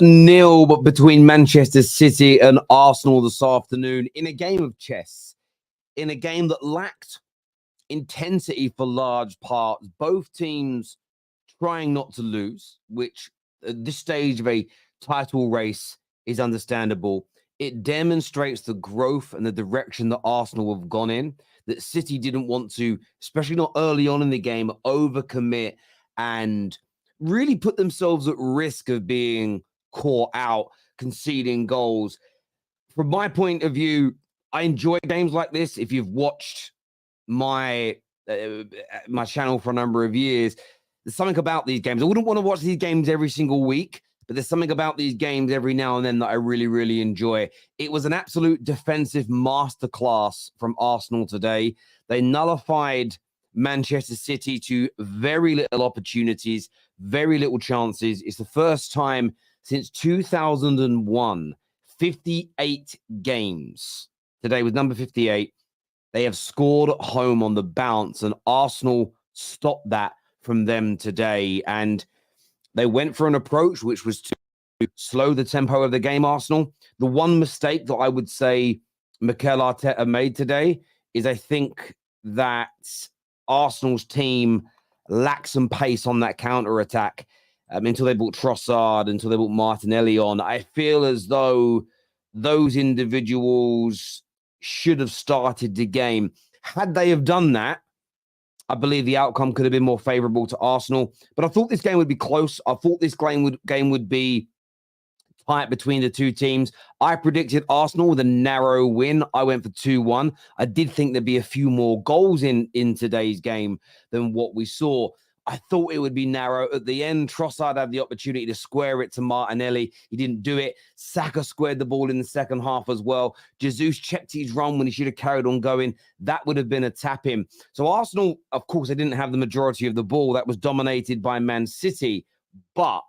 Nil between Manchester City and Arsenal this afternoon in a game of chess, in a game that lacked intensity for large parts. Both teams trying not to lose, which at this stage of a title race is understandable. It demonstrates the growth and the direction that Arsenal have gone in, that City didn't want to, especially not early on in the game, overcommit and really put themselves at risk of being caught out, conceding goals. From my point of view, I enjoy games like this. If you've watched my channel for a number of years, there's something about these games. I wouldn't want to watch these games every single week, but there's something about these games every now and then that I really, really enjoy. It was an absolute defensive masterclass from Arsenal today. They nullified Manchester City to very little opportunities, very little chances. It's the first time since 2001, 58 games. Today was number 58. They have scored at home on the bounce, and Arsenal stopped that from them today. And they went for an approach which was to slow the tempo of the game, Arsenal. The one mistake that I would say Mikel Arteta made today is I think that Arsenal's team lacked some pace on that counter-attack until they brought Trossard, until they brought Martinelli on. I feel as though those individuals should have started the game. Had they have done that, I believe the outcome could have been more favourable to Arsenal. But I thought this game would be close. I thought this game would be tight between the two teams. I predicted Arsenal with a narrow win. I went for 2-1. I did think there'd be a few more goals in today's game than what we saw. I thought it would be narrow. At the end, Trossard had the opportunity to square it to Martinelli. He didn't do it. Saka squared the ball in the second half as well. Jesus checked his run when he should have carried on going. That would have been a tap-in. So Arsenal, of course, they didn't have the majority of the ball. That was dominated by Man City. But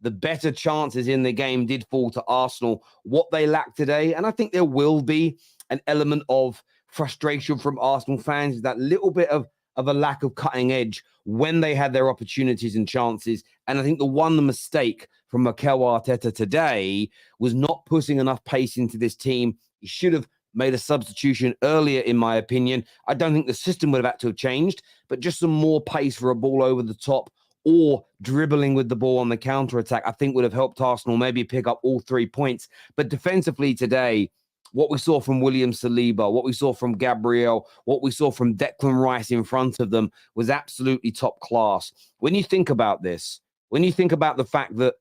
the better chances in the game did fall to Arsenal. What they lacked today, and I think there will be an element of frustration from Arsenal fans, is that little bit of a lack of cutting edge when they had their opportunities and chances. And I think the one mistake from Mikel Arteta today was not putting enough pace into this team. He should have made a substitution earlier, in my opinion. I don't think the system would have had to have changed, but just some more pace for a ball over the top or dribbling with the ball on the counter-attack, I think would have helped Arsenal maybe pick up all 3 points. But defensively today, what we saw from William Saliba, what we saw from Gabriel, what we saw from Declan Rice in front of them was absolutely top class. When you think about this, when you think about the fact that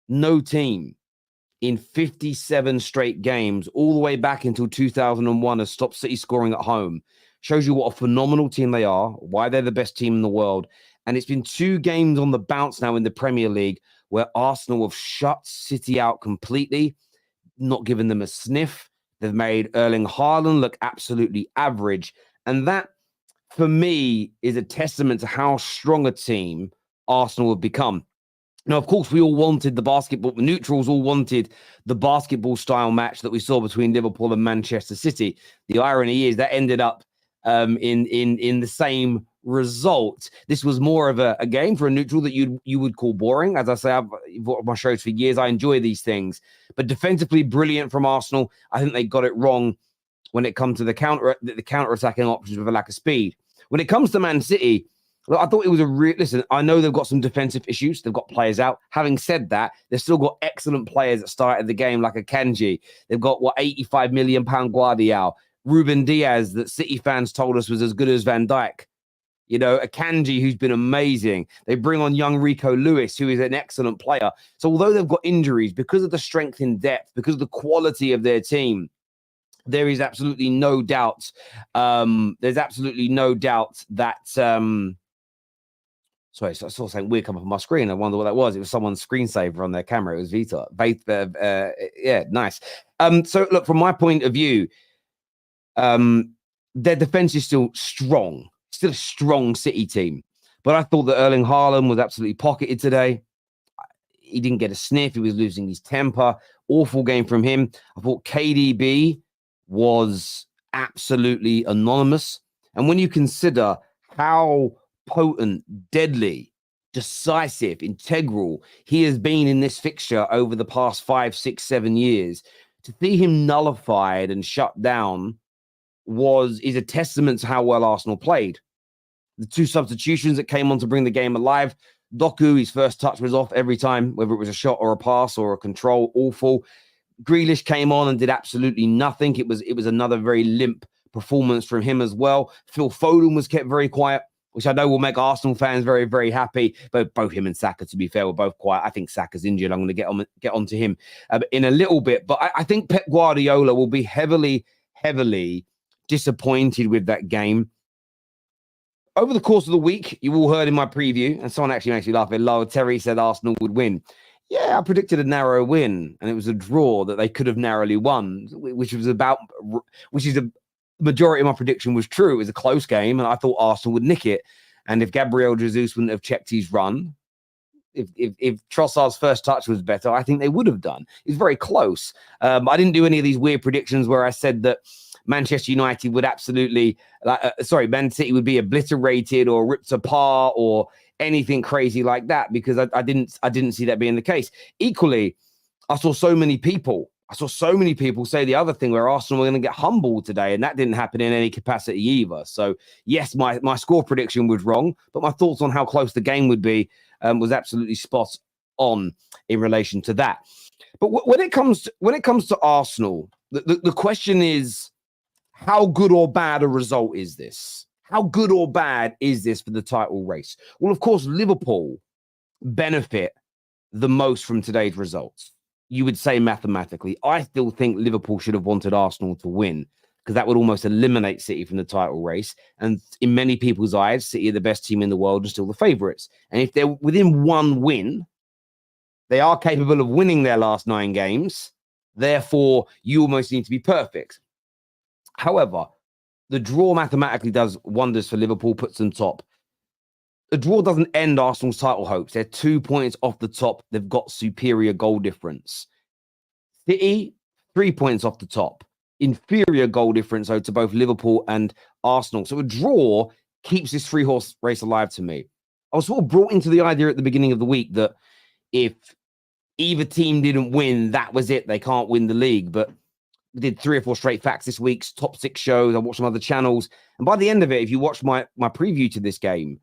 no team in 57 straight games, all the way back until 2001, has stopped City scoring at home, shows you what a phenomenal team they are, why they're the best team in the world. And it's been 2 games on the bounce now in the Premier League where Arsenal have shut City out completely, not given them a sniff. They've made Erling Haaland look absolutely average. And that, for me, is a testament to how strong a team Arsenal have become. Now, of course, we all wanted the neutrals all wanted the basketball style match that we saw between Liverpool and Manchester City. The irony is that ended up in the same result. This was more of a game for a neutral that you would call boring. As I say, I've watched my shows for years. I enjoy these things. But defensively brilliant from Arsenal. I think they got it wrong when it comes to the counter-attacking options with a lack of speed. When it comes to Man City, look, I thought it was listen, I know they've got some defensive issues. They've got players out. Having said that, they've still got excellent players that started the game, like a Kanji. They've got, £85 million Guardiol. Ruben Diaz, that City fans told us was as good as Van Dijk. You know, a Kanji who's been amazing. They bring on young Rico Lewis, who is an excellent player. So although they've got injuries, because of the strength in depth, because of the quality of their team, there is absolutely no doubt. There's absolutely no doubt that. Sorry, so I saw something weird come up on my screen. I wonder what that was. It was someone's screensaver on their camera. It was Vita. Yeah, nice. So look, from my point of view, their defense is still strong. Still a strong City team. But I thought that Erling Haaland was absolutely pocketed today. He didn't get a sniff. He was losing his temper. Awful game from him. I thought KDB was absolutely anonymous. And when you consider how potent, deadly, decisive, integral he has been in this fixture over the past 5, 6, 7 years, to see him nullified and shut down is a testament to how well Arsenal played. The 2 substitutions that came on to bring the game alive. Doku, his first touch was off every time, whether it was a shot or a pass or a control, awful. Grealish came on and did absolutely nothing. It was another very limp performance from him as well. Phil Foden was kept very quiet, which I know will make Arsenal fans very, very happy. But both him and Saka, to be fair, were both quiet. I think Saka's injured. I'm going to get on to him in a little bit. But I think Pep Guardiola will be heavily, heavily disappointed with that game. Over the course of the week, you all heard in my preview, and someone actually makes me laugh a bit low. Terry said Arsenal would win. Yeah, I predicted a narrow win, and it was a draw that they could have narrowly won, which is the majority of my prediction was true. It was a close game, and I thought Arsenal would nick it. And if Gabriel Jesus wouldn't have checked his run, if Trossard's first touch was better, I think they would have done. It's very close. I didn't do any of these weird predictions where I said that Manchester United would absolutely, Man City would be obliterated or ripped apart or anything crazy like that, because I didn't see that being the case. Equally, I saw so many people say the other thing, where Arsenal were going to get humbled today, and that didn't happen in any capacity either. So yes, my score prediction was wrong, but my thoughts on how close the game would be was absolutely spot on in relation to that. But when it comes to Arsenal, the question is, how good or bad a result is this? How good or bad is this for the title race? Well, of course, Liverpool benefit the most from today's results. You would say mathematically. I still think Liverpool should have wanted Arsenal to win, because that would almost eliminate City from the title race. And in many people's eyes, City are the best team in the world and still the favourites. And if they're within one win, they are capable of winning their last 9 games. Therefore, you almost need to be perfect. However, the draw mathematically does wonders for Liverpool, puts them top. The draw doesn't end Arsenal's title hopes. They're 2 points off the top. They've got superior goal difference. City, 3 points off the top. Inferior goal difference to both Liverpool and Arsenal. So a draw keeps this 3-horse race alive to me. I was sort of brought into the idea at the beginning of the week that if either team didn't win, that was it. They can't win the league. But we did 3 or 4 straight facts this week's top 6 shows. I watched some other channels. And by the end of it, if you watch my preview to this game,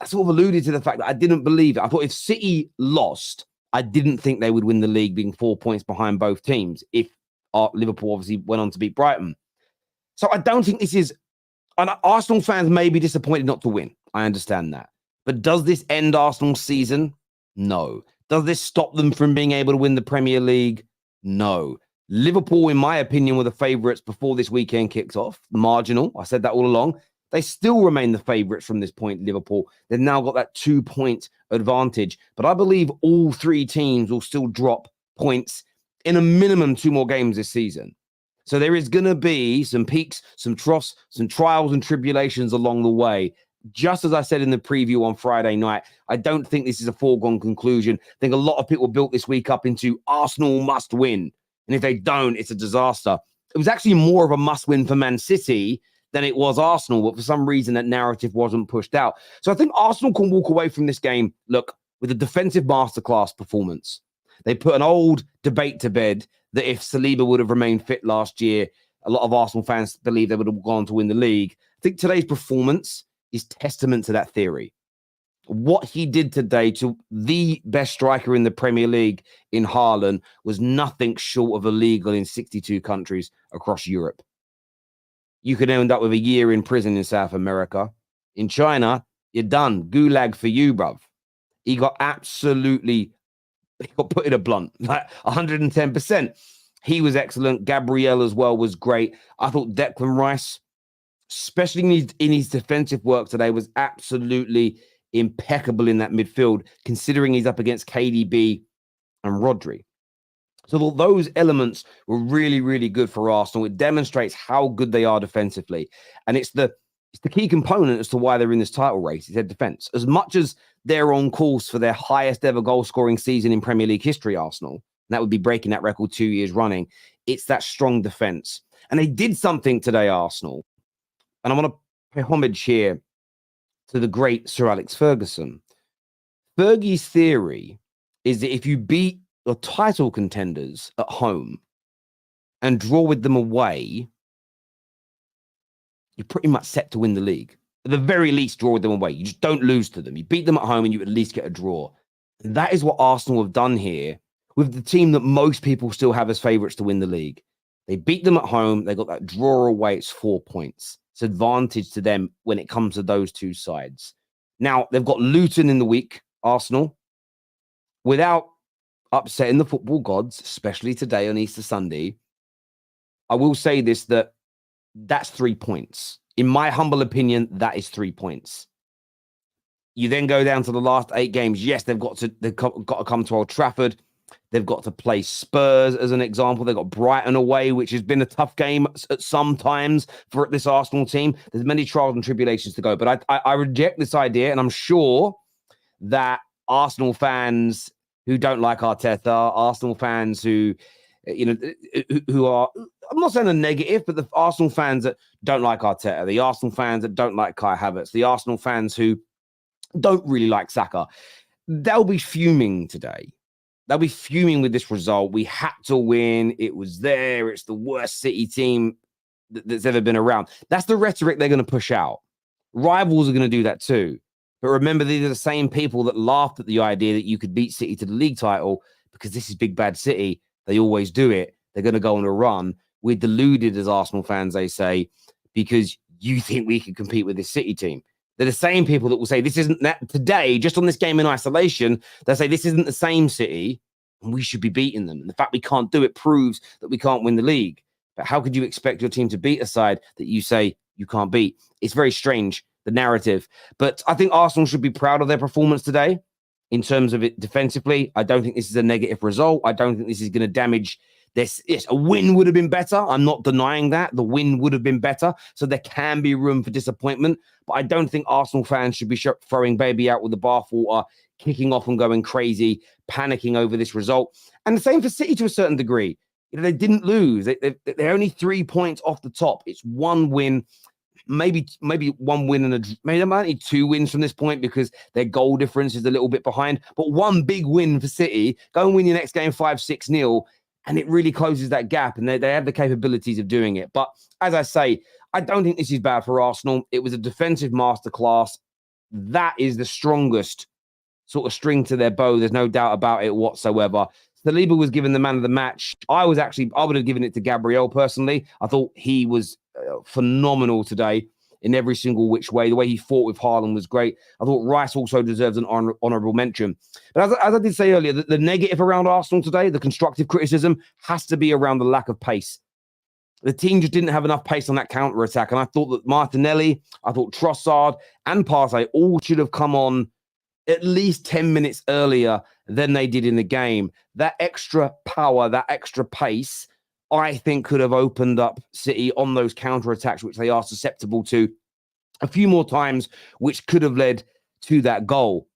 I sort of alluded to the fact that I didn't believe it. I thought if City lost, I didn't think they would win the league, being 4 points behind both teams, if Liverpool obviously went on to beat Brighton. So I don't think this is... And Arsenal fans may be disappointed not to win. I understand that. But does this end Arsenal's season? No. Does this stop them from being able to win the Premier League? No. Liverpool, in my opinion, were the favourites before this weekend kicked off. Marginal. I said that all along. They still remain the favourites from this point, Liverpool. They've now got that 2-point advantage. But I believe all 3 teams will still drop points in a minimum 2 more games this season. So there is going to be some peaks, some troughs, some trials and tribulations along the way. Just as I said in the preview on Friday night, I don't think this is a foregone conclusion. I think a lot of people built this week up into Arsenal must win. And if they don't, it's a disaster. It was actually more of a must win for Man City than it was Arsenal, but for some reason that narrative wasn't pushed out. So I think Arsenal can walk away from this game, look, with a defensive masterclass performance. They put an old debate to bed that if Saliba would have remained fit last year, a lot of Arsenal fans believe they would have gone to win the league. I think today's performance is testament to that theory. What he did today to the best striker in the Premier League in Haaland was nothing short of illegal in 62 countries across Europe. You could end up with a year in prison in South America. In China, you're done. Gulag for you, bruv. He got put in a blunt, like 110%. He was excellent. Gabriel as well was great. I thought Declan Rice, especially in his defensive work today, was absolutely impeccable in that midfield, considering he's up against KDB and Rodri. So those elements were really, really good for Arsenal. It demonstrates how good they are defensively. And it's the key component as to why they're in this title race. It's their defense. As much as they're on course for their highest ever goal scoring season in Premier League history, Arsenal, that would be breaking that record 2 years running. It's that strong defense. And they did something today, Arsenal. And I want to pay homage here to the great Sir Alex Ferguson. Fergie's theory is that if you beat your title contenders at home and draw with them away, you're pretty much set to win the league. At the very least, draw with them away. You just don't lose to them. You beat them at home and you at least get a draw. And that is what Arsenal have done here with the team that most people still have as favourites to win the league. They beat them at home. They got that draw away. It's 4 points. It's advantage to them when it comes to those two sides. Now, they've got Luton in the week, Arsenal. Without upsetting the football gods, especially today on Easter Sunday, I will say this, that's 3 points. In my humble opinion, that is 3 points. You then go down to the last 8 games. Yes, they've got to come to Old Trafford. They've got to play Spurs as an example. They've got Brighton away, which has been a tough game at some times for this Arsenal team. There's many trials and tribulations to go. But I reject this idea, and I'm sure that Arsenal fans who don't like Arteta, Arsenal fans who are, I'm not saying a negative, but the Arsenal fans that don't like Arteta, the Arsenal fans that don't like Kai Havertz, the Arsenal fans who don't really like Saka, they'll be fuming today. They'll be fuming with this result. We had to win. It was there. It's the worst City team that's ever been around. That's the rhetoric they're going to push out. Rivals are going to do that too. But remember, these are the same people that laughed at the idea that you could beat City to the league title because this is big, bad City. They always do it. They're going to go on a run. We're deluded as Arsenal fans, they say, because you think we can compete with this City team. They're the same people that will say this isn't that today, just on this game in isolation. They say this isn't the same City and we should be beating them. And the fact we can't do it proves that we can't win the league. But how could you expect your team to beat a side that you say you can't beat? It's very strange, the narrative. But I think Arsenal should be proud of their performance today in terms of it defensively. I don't think this is a negative result. I don't think this is going to damage this. Yes, a win would have been better. I'm not denying that. The win would have been better. So there can be room for disappointment. But I don't think Arsenal fans should be throwing baby out with the bathwater, kicking off and going crazy, panicking over this result. And the same for City to a certain degree. They didn't lose. They're only 3 points off the top. It's one win, maybe one win and maybe they might need 2 wins from this point because their goal difference is a little bit behind. But one big win for City, go and win your next game 5-6-0, and it really closes that gap. And they have the capabilities of doing it. But as I say, I don't think this is bad for Arsenal. It was a defensive masterclass. That is the strongest sort of string to their bow. There's no doubt about it whatsoever. Saliba was given the man of the match. I would have given it to Gabriel personally. I thought he was phenomenal today in every single which way. The way he fought with Haaland was great. I thought Rice also deserves an honourable mention. But as I did say earlier, the negative around Arsenal today, the constructive criticism, has to be around the lack of pace. The team just didn't have enough pace on that counter-attack. And I thought that Martinelli, I thought Trossard and Partey all should have come on at least 10 minutes earlier than they did in the game. That extra power, that extra pace, I think could have opened up City on those counter-attacks, which they are susceptible to a few more times, which could have led to that goal.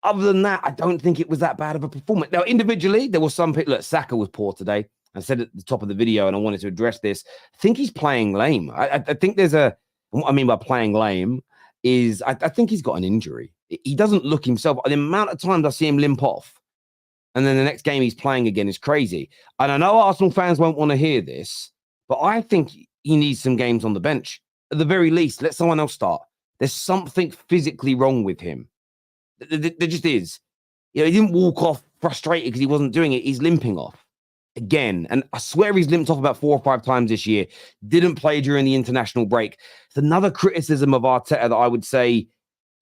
Other than that, I don't think it was that bad of a performance. Now, individually, there was some people. Look, Saka was poor today. I said at the top of the video, and I wanted to address this. I think he's playing lame. I think there's what I mean by playing lame is I think he's got an injury. He doesn't look himself. The amount of times I see him limp off, and then the next game he's playing again is crazy. And I know Arsenal fans won't want to hear this, but I think he needs some games on the bench. At the very least, let someone else start. There's something physically wrong with him. There just is. He didn't walk off frustrated because he wasn't doing it. He's limping off again. And I swear he's limped off about 4 or 5 times this year. Didn't play during the international break. It's another criticism of Arteta that I would say,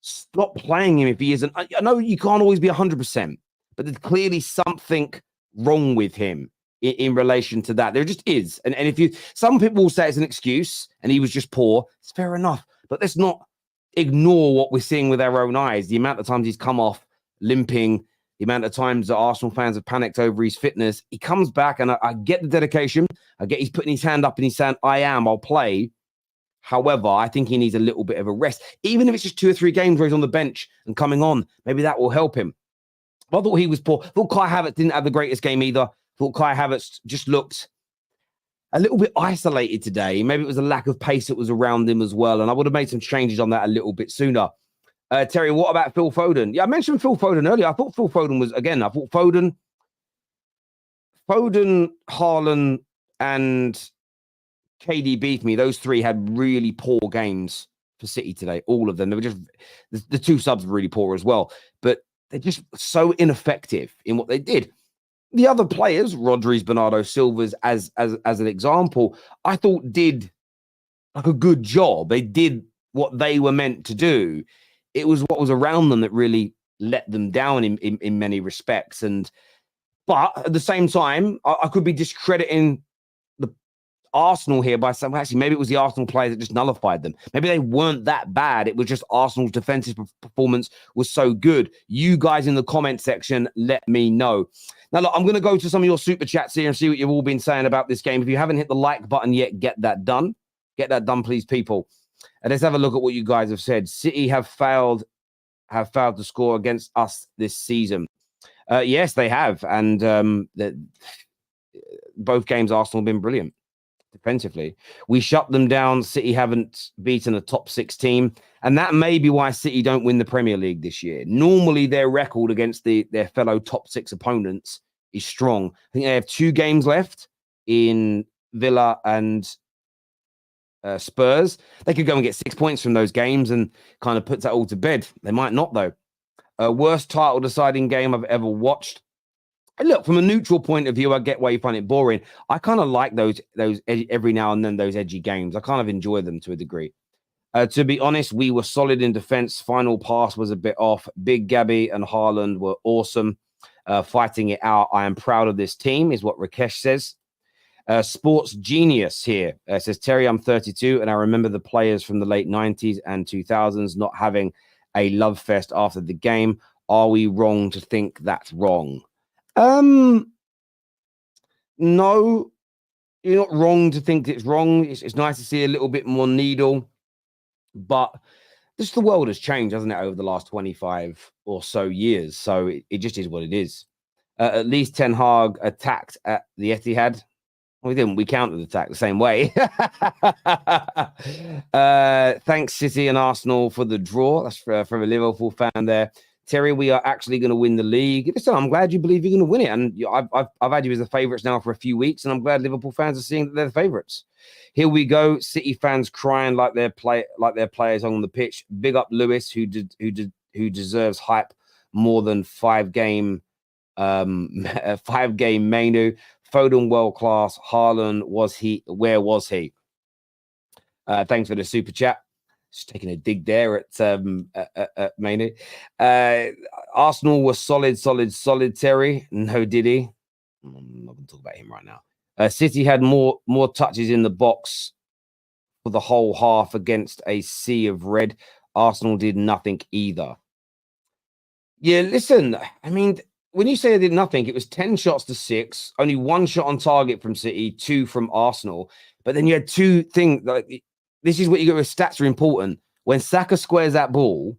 stop playing him if he isn't. I know you can't always be 100%, but there's clearly something wrong with him in relation to that. There just is. And some people will say it's an excuse and he was just poor. It's fair enough. But let's not ignore what we're seeing with our own eyes. The amount of times he's come off limping, the amount of times that Arsenal fans have panicked over his fitness. He comes back and I get the dedication. I get he's putting his hand up and he's saying, I'll play. However, I think he needs a little bit of a rest. Even if it's just 2 or 3 games where he's on the bench and coming on, maybe that will help him. I thought he was poor. I thought Kai Havertz didn't have the greatest game either. I thought Kai Havertz just looked a little bit isolated today. Maybe it was a lack of pace that was around him as well. And I would have made some changes on that a little bit sooner. Terry, what about Phil Foden? Yeah, I mentioned Phil Foden earlier. I thought Phil Foden was, again, I thought Foden, Haaland, and KDB for me, those three had really poor games for City today. All of them. They were just, the two subs were really poor as well. But they're just so ineffective in what they did. The other players, Rodri's, Bernardo Silva's, as an example, I thought did like a good job. They did what they were meant to do. It was what was around them that really let them down in many respects. But at the same time, I could be discrediting the Arsenal here by saying, actually, maybe it was the Arsenal players that just nullified them. Maybe they weren't that bad. It was just Arsenal's defensive performance was so good. You guys in the comment section, let me know. Now, look, I'm going to go to some of your super chats here and see what you've all been saying about this game. If you haven't hit the like button yet, get that done. Get that done, please, people. And let's have a look at what you guys have said. City have failed to score against us this season. Yes, they have. And both games, Arsenal have been brilliant defensively. We shut them down. City haven't beaten a top 6 team. And that may be why City don't win the Premier League this year. Normally, their record against their fellow top 6 opponents is strong. I think they have 2 games left in Villa and Spurs. They could go and get 6 points from those games and kind of puts that all to bed. They might not, though. Worst title deciding game I've ever watched. And look, from a neutral point of view, I get why you find it boring. I kind of like those every now and then, those edgy games. I kind of enjoy them to a degree. To be honest, we were solid in defense. Final pass was a bit off. Big Gabi and Haaland were awesome. Fighting it out. I am proud of this team, is what Rakesh says. Sports Genius here says, Terry, I'm 32, and I remember the players from the late 90s and 2000s not having a love fest after the game. Are we wrong to think that's wrong? No, you're not wrong to think it's wrong. It's nice to see a little bit more needle, but just the world has changed, hasn't it, over the last 25 or so years? So it just is what it is. At least Ten Hag attacked at the Etihad. We didn't. We countered attack the same way. Thanks, City and Arsenal, for the draw. That's from a Liverpool fan there. Terry, we are actually going to win the league. Listen, I'm glad you believe you're going to win it. And I've had you as the favourites now for a few weeks, and I'm glad Liverpool fans are seeing that they're the favourites. Here we go. City fans crying like their players on the pitch. Big up Lewis, who deserves hype more than 5-game Manu. Foden world class. Haaland, where was he? Thanks for the super chat. Just taking a dig there at Manu. Arsenal was solid, Terry. No, did he? I'm not going to talk about him right now. City had more touches in the box for the whole half against a sea of red. Arsenal did nothing either. Yeah, listen, I mean, when you say they did nothing, it was 10 shots to 6, only 1 shot on target from City, 2 from Arsenal. But then you had 2 things, like, this is what you get with stats are important. When Saka squares that ball,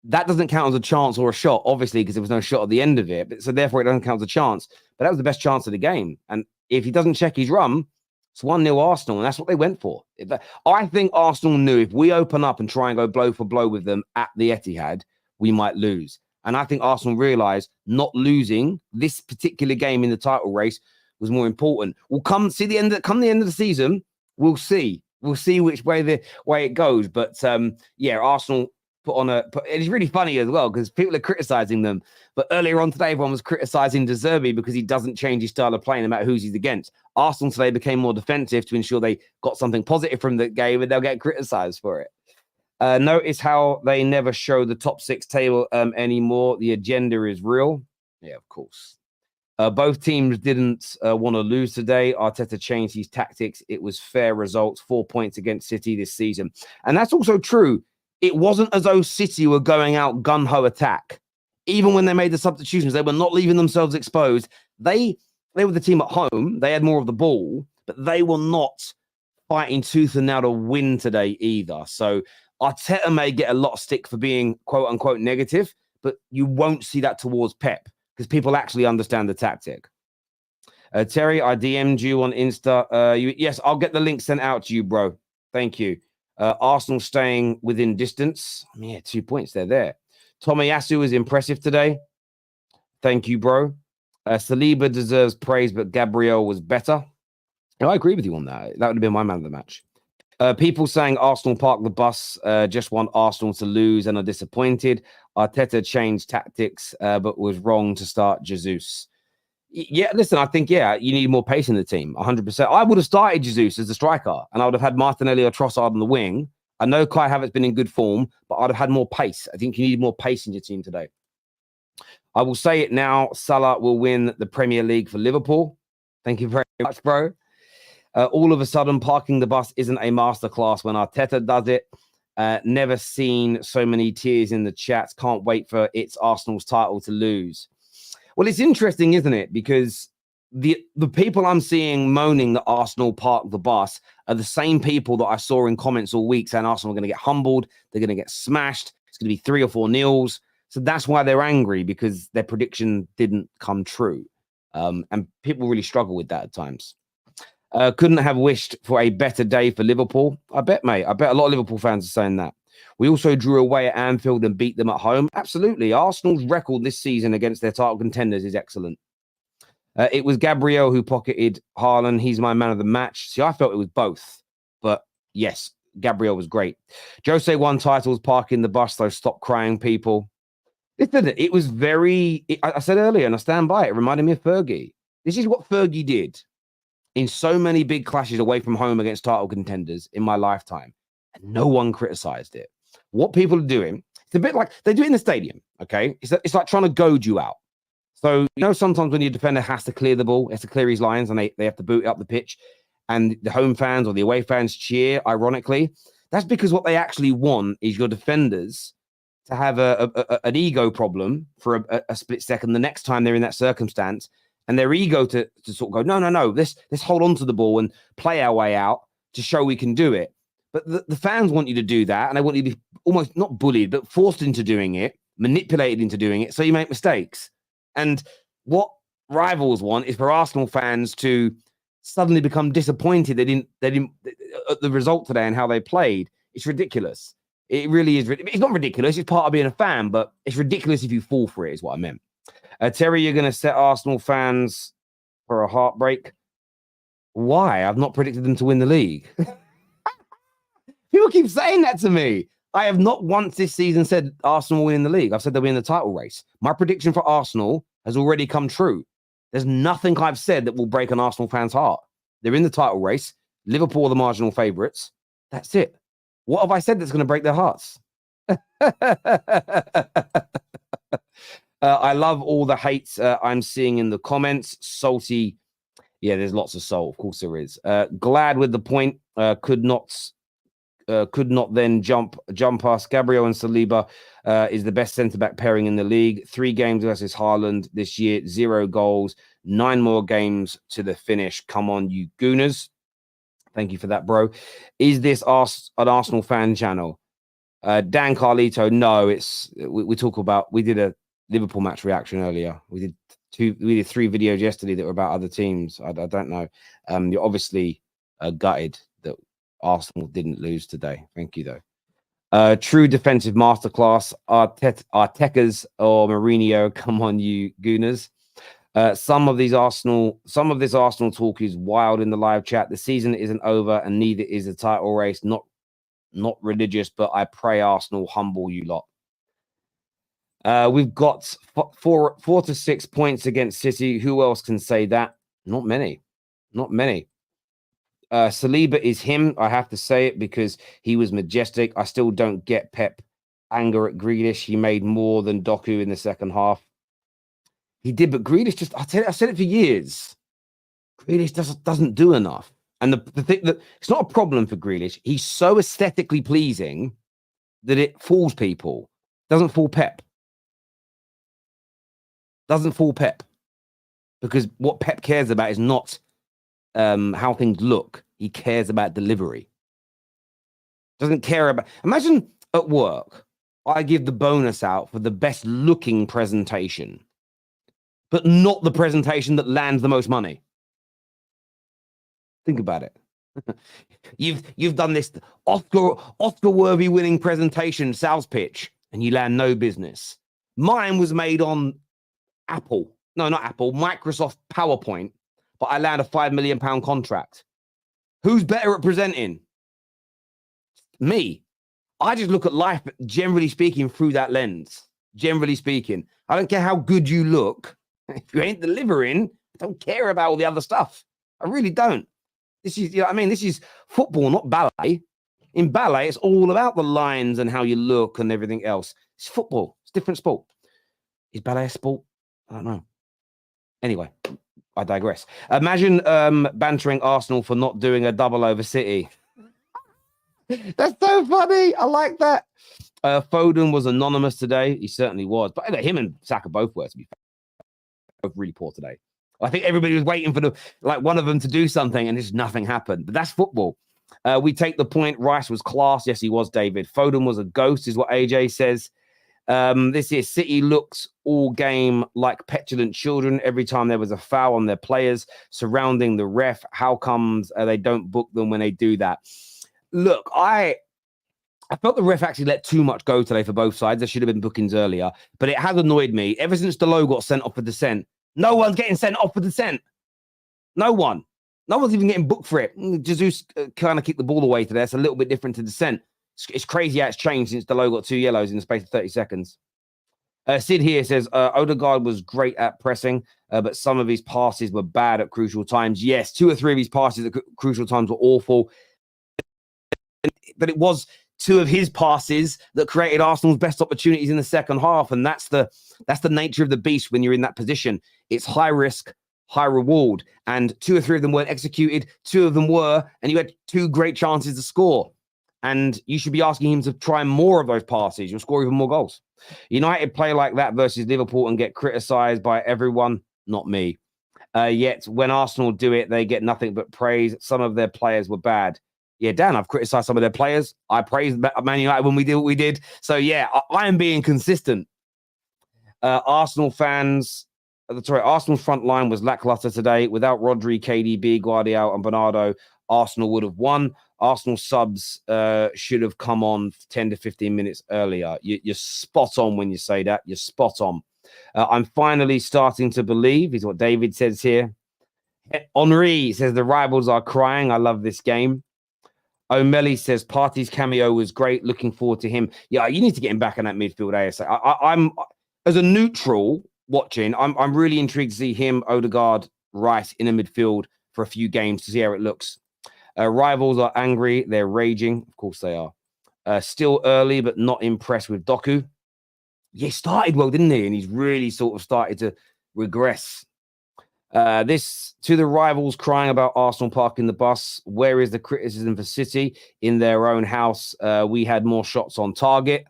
that doesn't count as a chance or a shot, obviously, because there was no shot at the end of it. So therefore, it doesn't count as a chance. But that was the best chance of the game. And if he doesn't check his run, it's 1-0 Arsenal, and that's what they went for. I think Arsenal knew if we open up and try and go blow for blow with them at the Etihad, we might lose. And I think Arsenal realised not losing this particular game in the title race was more important. We'll come the end of the season. We'll see. We'll see which way it goes. But yeah, Arsenal it's really funny as well because people are criticising them. But earlier on today, everyone was criticising De Zerbi because he doesn't change his style of play no matter who he's against. Arsenal today became more defensive to ensure they got something positive from the game, and they'll get criticised for it. Notice how they never show the top 6 table anymore. The agenda is real. Yeah, of course. Both teams didn't want to lose today. Arteta changed his tactics. It was fair results, 4 points against City this season. And that's also true. It wasn't as though City were going out gun-ho attack. Even when they made the substitutions, they were not leaving themselves exposed. They were the team at home. They had more of the ball, but they were not fighting tooth and nail to win today either. So Arteta may get a lot of stick for being quote-unquote negative, but you won't see that towards Pep because people actually understand the tactic. Terry, I DM'd you on Insta. Yes, I'll get the link sent out to you, bro. Thank you. Arsenal staying within distance. Yeah, 2 points. They're there. Tomiyasu is impressive today. Thank you, bro. Saliba deserves praise, but Gabriel was better. I agree with you on that. That would have been my man of the match. People saying Arsenal parked the bus, just want Arsenal to lose and are disappointed. Arteta changed tactics, but was wrong to start Jesus. Yeah, listen, I think, you need more pace in the team, 100%. I would have started Jesus as the striker, and I would have had Martinelli or Trossard on the wing. I know Kai Havertz been in good form, but I'd have had more pace. I think you need more pace in your team today. I will say it now, Salah will win the Premier League for Liverpool. Thank you very much, bro. All of a sudden, parking the bus isn't a masterclass when Arteta does it. Never seen so many tears in the chats. Can't wait for it's Arsenal's title to lose. Well, it's interesting, isn't it? Because the people I'm seeing moaning that Arsenal parked the bus are the same people that I saw in comments all week saying Arsenal are going to get humbled. They're going to get smashed. It's going to be 3 or 4 nils. So that's why they're angry, because their prediction didn't come true. And people really struggle with that at times. Couldn't have wished for a better day for Liverpool. I bet, mate. I bet a lot of Liverpool fans are saying that. We also drew away at Anfield and beat them at home. Absolutely. Arsenal's record this season against their title contenders is excellent. It was Gabriel who pocketed Haaland. He's my man of the match. See, I felt it was both. But yes, Gabriel was great. Jose won titles, parking the bus, so stop crying, people. It was very... I said earlier, and I stand by it, reminded me of Fergie. This is what Fergie did in so many big clashes away from home against title contenders in my lifetime. And no one criticized it. What people are doing, it's a bit like they do it in the stadium, okay? It's like trying to goad you out. So, sometimes when your defender has to clear the ball, has to clear his lines, and they have to boot up the pitch, and the home fans or the away fans cheer, ironically, that's because what they actually want is your defenders to have an ego problem for a split second the next time they're in that circumstance, and their ego to sort of go, no, let's hold on to the ball and play our way out to show we can do it. But the fans want you to do that, and they want you to be almost not bullied, but forced into doing it, manipulated into doing it, so you make mistakes. And what rivals want is for Arsenal fans to suddenly become disappointed they didn't at the result today and how they played. It's ridiculous. It really is. It's not ridiculous. It's part of being a fan, but it's ridiculous if you fall for it, is what I meant. Terry, you're going to set Arsenal fans for a heartbreak. Why? I've not predicted them to win the league. People keep saying that to me. I have not once this season said Arsenal will win the league. I've said they'll be in the title race. My prediction for Arsenal has already come true. There's nothing I've said that will break an Arsenal fan's heart. They're in the title race. Liverpool are the marginal favourites. That's it. What have I said that's going to break their hearts? I love all the hates I'm seeing in the comments. Salty. Yeah, there's lots of soul. Of course there is. Glad with the point. Could not then jump past Gabriel and Saliba is the best centre-back pairing in the league. 3 games versus Haaland this year, 0 goals, 9 more games to the finish. Come on, you gooners. Thank you for that, bro. Is this an Arsenal fan channel? Dan Carlito, no, we did a Liverpool match reaction earlier. We did 3 videos yesterday that were about other teams. I don't know. You're obviously gutted that Arsenal didn't lose today. Thank you, though. True defensive masterclass. Arteta's or Mourinho. Come on, you gooners. Some of this Arsenal talk is wild in the live chat. The season isn't over, and neither is the title race. Not religious, but I pray Arsenal humble you lot. We've got 4 to 6 points against City. Who else can say that? Not many. Saliba is him. I have to say it because he was majestic. I still don't get Pep anger at Grealish. He made more than Doku in the second half. He did, but Grealish I said it for years. Grealish doesn't do enough. And the thing that it's not a problem for Grealish. He's so aesthetically pleasing that it fools people. Doesn't fool Pep. Because what Pep cares about is not how things look. He cares about delivery. Doesn't care about... Imagine at work, I give the bonus out for the best looking presentation, but not the presentation that lands the most money. Think about it. You've done this Oscar worthy winning presentation, sales pitch, and you land no business. Mine was made on Apple. No, not Apple, Microsoft PowerPoint, but I land a £5 million contract. Who's better at presenting? Me. I just look at life, generally speaking, through that lens. Generally speaking, I don't care how good you look. If you ain't delivering, I don't care about all the other stuff. I really don't. This is, you know what I mean? This is football, not ballet. In ballet, it's all about the lines and how you look and everything else. It's football. It's a different sport. Is ballet a sport? I don't know. Anyway, I digress. Imagine bantering Arsenal for not doing a double over City. That's so funny. I like that. Foden was anonymous today. He certainly was. But him and Saka both were, to be fair. Both really poor today. I think everybody was waiting for one of them to do something, and just nothing happened. But that's football. We take the point. Rice was class. Yes, he was, David. Foden was a ghost, is what AJ says. This year, City looks all game like petulant children. Every time there was a foul on their players surrounding the ref, how comes they don't book them when they do that? Look, I felt the ref actually let too much go today for both sides. There should have been bookings earlier, but it has annoyed me. Ever since Dayo got sent off for dissent, no one's getting sent off for dissent. No one. No one's even getting booked for it. Jesus kind of kicked the ball away today. It's a little bit different to dissent. It's crazy how it's changed since Dayo got 2 yellows in the space of 30 seconds. Sid here says, Odegaard was great at pressing, but some of his passes were bad at crucial times. Yes, 2 or 3 of his passes at crucial times were awful. But it was 2 of his passes that created Arsenal's best opportunities in the second half. And that's the nature of the beast when you're in that position. It's high risk, high reward. And 2 or 3 of them weren't executed. 2 of them were, and you had 2 great chances to score. And you should be asking him to try more of those passes. You'll score even more goals. United play like that versus Liverpool and get criticised by everyone, not me. Yet when Arsenal do it, they get nothing but praise. Some of their players were bad. Yeah, Dan, I've criticised some of their players. I praised Man United when we did what we did. So, yeah, I am being consistent. Arsenal's front line was lackluster today. Without Rodri, KDB, Guardiola, and Bernardo, Arsenal would have won. Arsenal subs should have come on 10 to 15 minutes earlier. You're spot on when you say that. You're spot on. I'm finally starting to believe, is what David says here. Henri says the rivals are crying. I love this game. O'Malley says Partey's cameo was great. Looking forward to him. Yeah, you need to get him back in that midfield ASA. I'm as a neutral watching. I'm really intrigued to see him, Odegaard, Rice in a midfield for a few games to see how it looks. Rivals are angry. They're raging. Of course they are. Still early, but not impressed with Doku. Yeah, he started well, didn't he? And he's really sort of started to regress. This to the rivals crying about Arsenal parking the bus. Where is the criticism for City in their own house? We had more shots on target.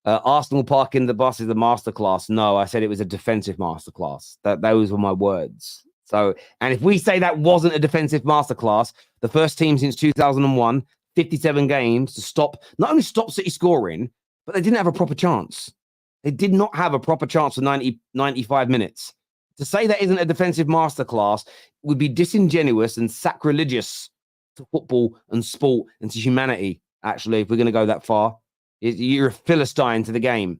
Arsenal parking the bus is a masterclass. No, I said it was a defensive masterclass. Those were my words. So, and if we say that wasn't a defensive masterclass, the first team since 2001, 57 games to not only stop City scoring, but they didn't have a proper chance. They did not have a proper chance for 95 minutes. To say that isn't a defensive masterclass would be disingenuous and sacrilegious to football and sport and to humanity, actually, if we're going to go that far. You're a Philistine to the game.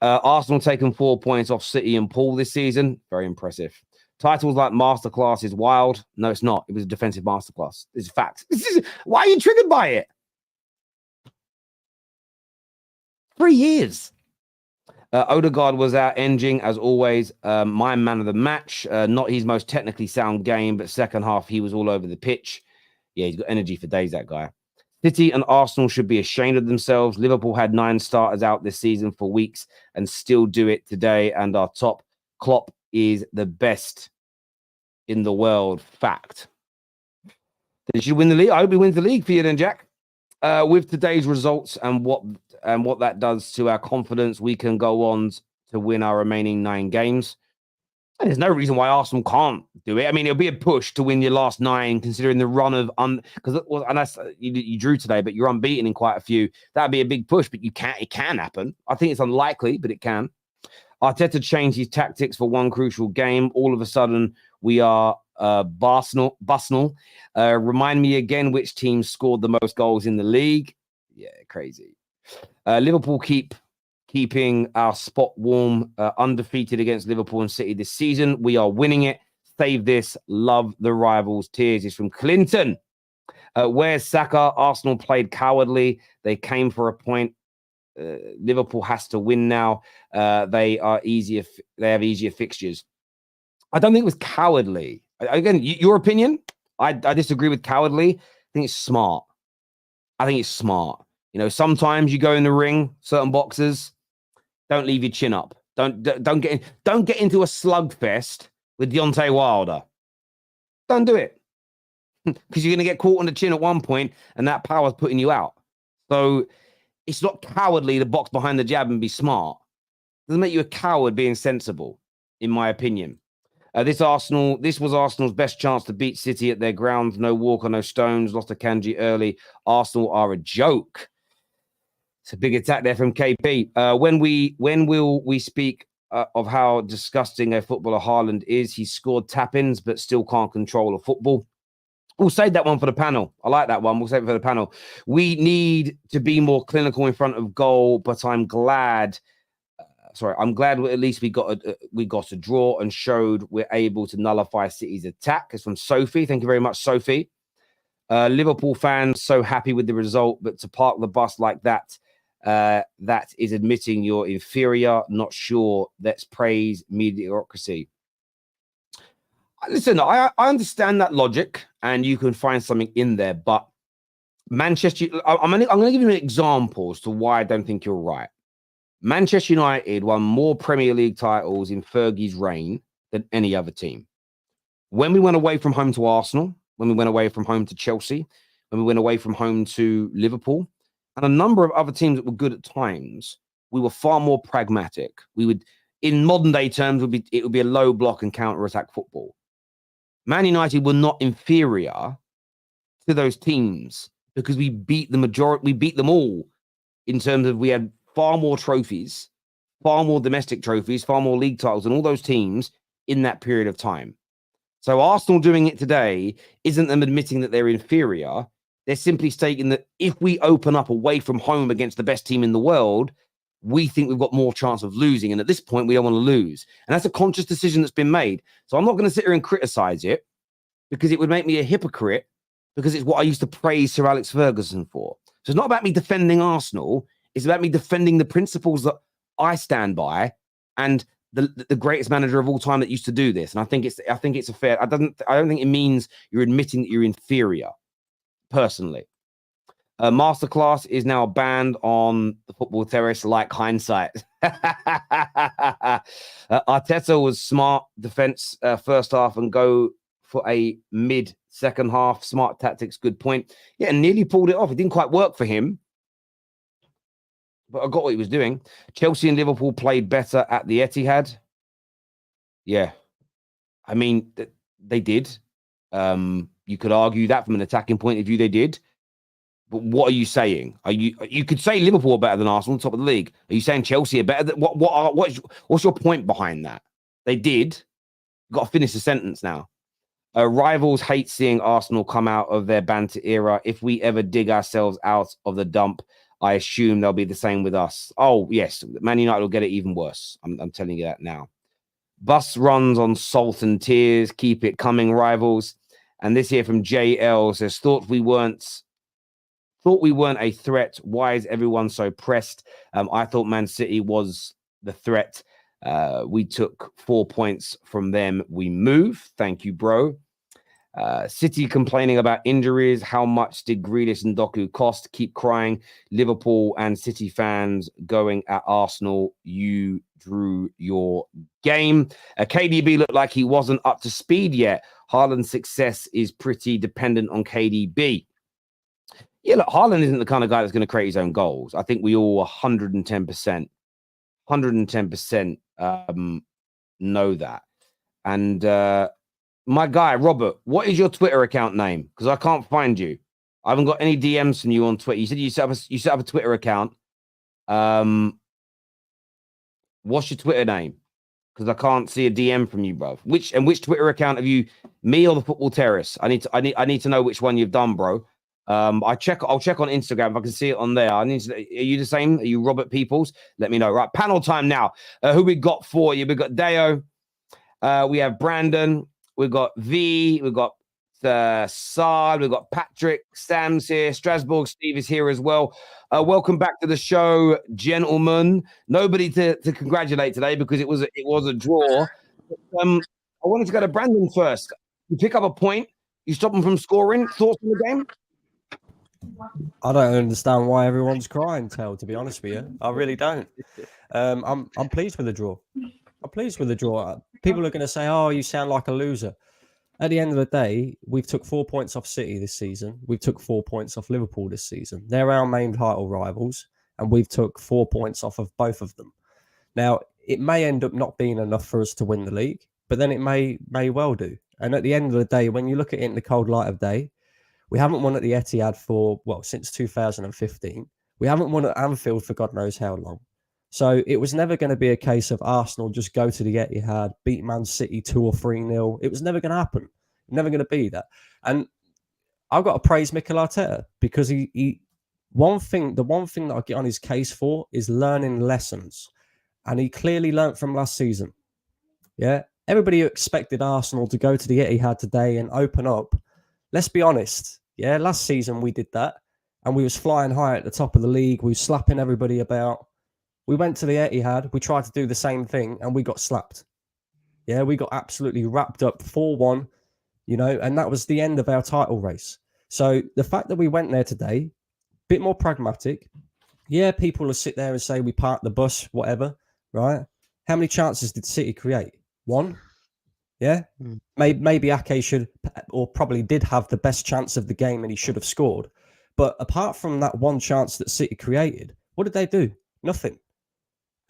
Arsenal taken 4 points off City and Paul this season. Very impressive. Titles like Masterclass is wild. No, it's not. It was a defensive masterclass. It's a fact. Why are you triggered by it? 3 years. Odegaard was out engine as always. My man of the match. Not his most technically sound game, but second half he was all over the pitch. Yeah, he's got energy for days, that guy. City and Arsenal should be ashamed of themselves. Liverpool had 9 starters out this season for weeks and still do it today. And our top Klopp is the best in the world. Fact. Did you win the league? I hope he wins the league for you then, Jack. With today's results and what that does to our confidence, we can go on to win our remaining 9 games. And there's no reason why Arsenal can't do it. I mean, it'll be a push to win your last 9, considering the run of because you drew today, but you're unbeaten in quite a few. That'd be a big push, but it can happen. I think it's unlikely, but it can. Arteta changed his tactics for one crucial game. All of a sudden, we are Barsenal. Remind me again which team scored the most goals in the league. Yeah, crazy. Liverpool keeping our spot warm, undefeated against Liverpool and City this season. We are winning it. Save this. Love the rivals. Tears is from Clinton. Where's Saka? Arsenal played cowardly. They came for a point. Liverpool has to win now. They have easier fixtures. I don't think it was cowardly. Again, your opinion? I disagree with cowardly. I think it's smart. You know, sometimes you go in the ring, certain boxers, don't leave your chin up. Don't get into a slugfest with Deontay Wilder. Don't do it. Because you're going to get caught on the chin at one point and that power's putting you out. So it's not cowardly to box behind the jab and be smart. It doesn't make you a coward being sensible, in my opinion. This was Arsenal's best chance to beat City at their grounds. No Walker, no Stones, lost to Kanji early. Arsenal are a joke. It's a big attack there from KP. When will we speak of how disgusting a footballer Haaland is? He scored tap-ins, but still can't control a football. We'll save that one for the panel. I like that one. We'll save it for the panel. We need to be more clinical in front of goal, but I'm glad at least we got a draw and showed we're able to nullify City's attack. It's from Sophie. Thank you very much, Sophie. Liverpool fans so happy with the result, but to park the bus like that, that is admitting you're inferior. Not sure. Let's praise mediocrity. Listen, I understand that logic, and you can find something in there, but Manchester, I'm going to give you an example as to why I don't think you're right. Manchester United won more Premier League titles in Fergie's reign than any other team. When we went away from home to Arsenal, when we went away from home to Chelsea, when we went away from home to Liverpool, and a number of other teams that were good at times, we were far more pragmatic. We would, in modern day terms, it would be a low block and counter-attack football. Man United were not inferior to those teams because we beat them all in terms of we had far more trophies, far more domestic trophies, far more league titles than all those teams in that period of time. So Arsenal doing it today isn't them admitting that they're inferior. They're simply stating that if we open up away from home against the best team in the world, we think we've got more chance of losing. And at this point, we don't want to lose. And that's a conscious decision that's been made. So I'm not going to sit here and criticize it because it would make me a hypocrite because it's what I used to praise Sir Alex Ferguson for. So it's not about me defending Arsenal. It's about me defending the principles that I stand by and the greatest manager of all time that used to do this. And I think it's a fair. I don't think it means you're admitting that you're inferior. Personally, Masterclass is now banned on the football terrace, like hindsight. Arteta was smart defense first half and go for a mid second half. Smart tactics, good point. Yeah, and nearly pulled it off. It didn't quite work for him, but I got what he was doing. Chelsea and Liverpool played better at the Etihad. Yeah, I mean, they did. You could argue that from an attacking point of view, they did. But what are you saying? You could say Liverpool are better than Arsenal, top of the league. Are you saying Chelsea are better? What's your point behind that? They did. You've got to finish the sentence now. Rivals hate seeing Arsenal come out of their banter era. If we ever dig ourselves out of the dump, I assume they'll be the same with us. Oh, yes. Man United will get it even worse. I'm telling you that now. Bus runs on salt and tears. Keep it coming, rivals. And this here from JL says, thought we weren't a threat. Why is everyone so pressed? I thought Man City was the threat. We took 4 points from them. We move. Thank you, bro. City complaining about injuries. How much did Grealish and Doku cost? Keep crying. Liverpool and City fans going at Arsenal. You drew your game. KDB looked like he wasn't up to speed yet. Haaland's success is pretty dependent on KDB. Yeah, look, Haaland isn't the kind of guy that's going to create his own goals. I think we all 110% know that. And my guy, Robert, what is your Twitter account name? Because I can't find you. I haven't got any DMs from you on Twitter. You said you set up a Twitter account. What's your Twitter name? Because I can't see a DM from you, bro. Which Twitter account have you? Me or the Football Terrace? I need to know which one you've done, bro. I'll check on Instagram if I can see it on there. Are you the same? Are you Robert Peoples? Let me know. Right, panel time now. Who we got for you? We got Dayo. We have Brendon. We've got V. We've got Saad. We've got Patrick. Sam's here. Strasbourg Steve is here as well. Welcome back to the show, gentlemen. Nobody to congratulate today because it was a draw. I wanted to go to Brendon first. You pick up a point. You stop them from scoring. Thoughts on the game? I don't understand why everyone's crying, Tel, to be honest with you. I really don't. I'm pleased with the draw. I'm pleased with the draw. People are going to say, oh, you sound like a loser. At the end of the day, we've took 4 points off City this season. We've took 4 points off Liverpool this season. They're our main title rivals, and we've took 4 points off of both of them. Now, it may end up not being enough for us to win the league, but then it may well do. And at the end of the day, when you look at it in the cold light of day, we haven't won at the Etihad since 2015. We haven't won at Anfield for God knows how long. So it was never going to be a case of Arsenal just go to the Etihad, beat Man City 2 or 3-0. It was never going to happen. Never going to be that. And I've got to praise Mikel Arteta because the one thing that I get on his case for is learning lessons. And he clearly learnt from last season. Yeah. Everybody expected Arsenal to go to the Etihad today and open up. Let's be honest. Yeah. Last season we did that and we was flying high at the top of the league. We were slapping everybody about. We went to the Etihad, we tried to do the same thing, and we got slapped. Yeah, we got absolutely wrapped up 4-1, and that was the end of our title race. So the fact that we went there today, a bit more pragmatic. Yeah, people will sit there and say we parked the bus, whatever, right? How many chances did City create? 1? Yeah? Maybe Ake should, or probably did have the best chance of the game and he should have scored. But apart from that one chance that City created, what did they do? Nothing.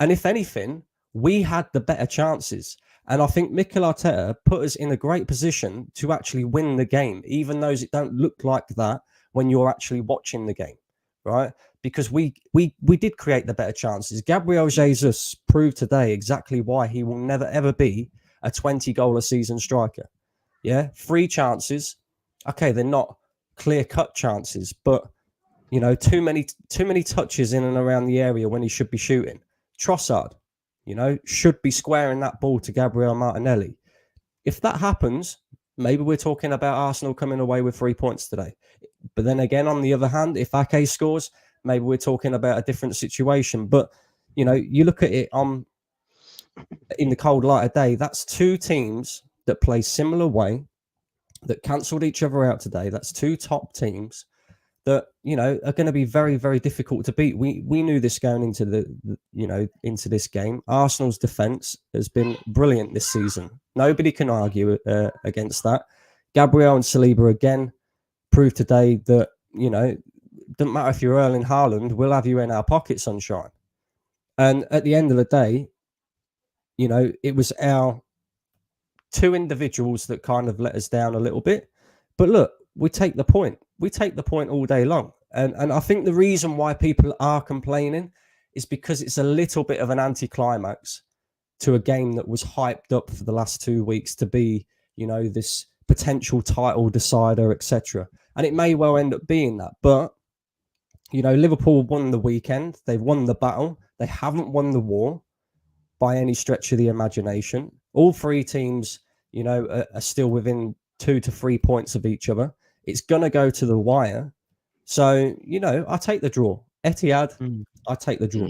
And if anything, we had the better chances. And I think Mikel Arteta put us in a great position to actually win the game, even though it don't look like that when you're actually watching the game, right? Because we did create the better chances. Gabriel Jesus proved today exactly why he will never, ever be a 20-goal-a-season striker. Yeah, 3 chances. Okay, they're not clear-cut chances, but, too many touches in and around the area when he should be shooting. Trossard, should be squaring that ball to Gabriel Martinelli. If that happens, maybe we're talking about Arsenal coming away with 3 points today. But then again, on the other hand, if Ake scores, maybe we're talking about a different situation. But, you look at it in the cold light of day, that's 2 teams that play similar way, that cancelled each other out today. That's 2 top teams that are going to be very, very difficult to beat. We knew this going into into this game. Arsenal's defense has been brilliant this season. Nobody can argue against that. Gabriel and Saliba again proved today that doesn't matter if you're Erling Haaland, we'll have you in our pocket, sunshine. And at the end of the day, it was our 2 individuals that kind of let us down a little bit. But look, we take the point. We take the point all day long. And I think the reason why people are complaining is because it's a little bit of an anticlimax to a game that was hyped up for the last 2 weeks to be, this potential title decider, etc. And it may well end up being that. But, Liverpool won the weekend. They've won the battle. They haven't won the war by any stretch of the imagination. All 3 teams, are still within 2 to 3 points of each other. It's going to go to the wire. So, I take the draw. Etihad, I take the draw.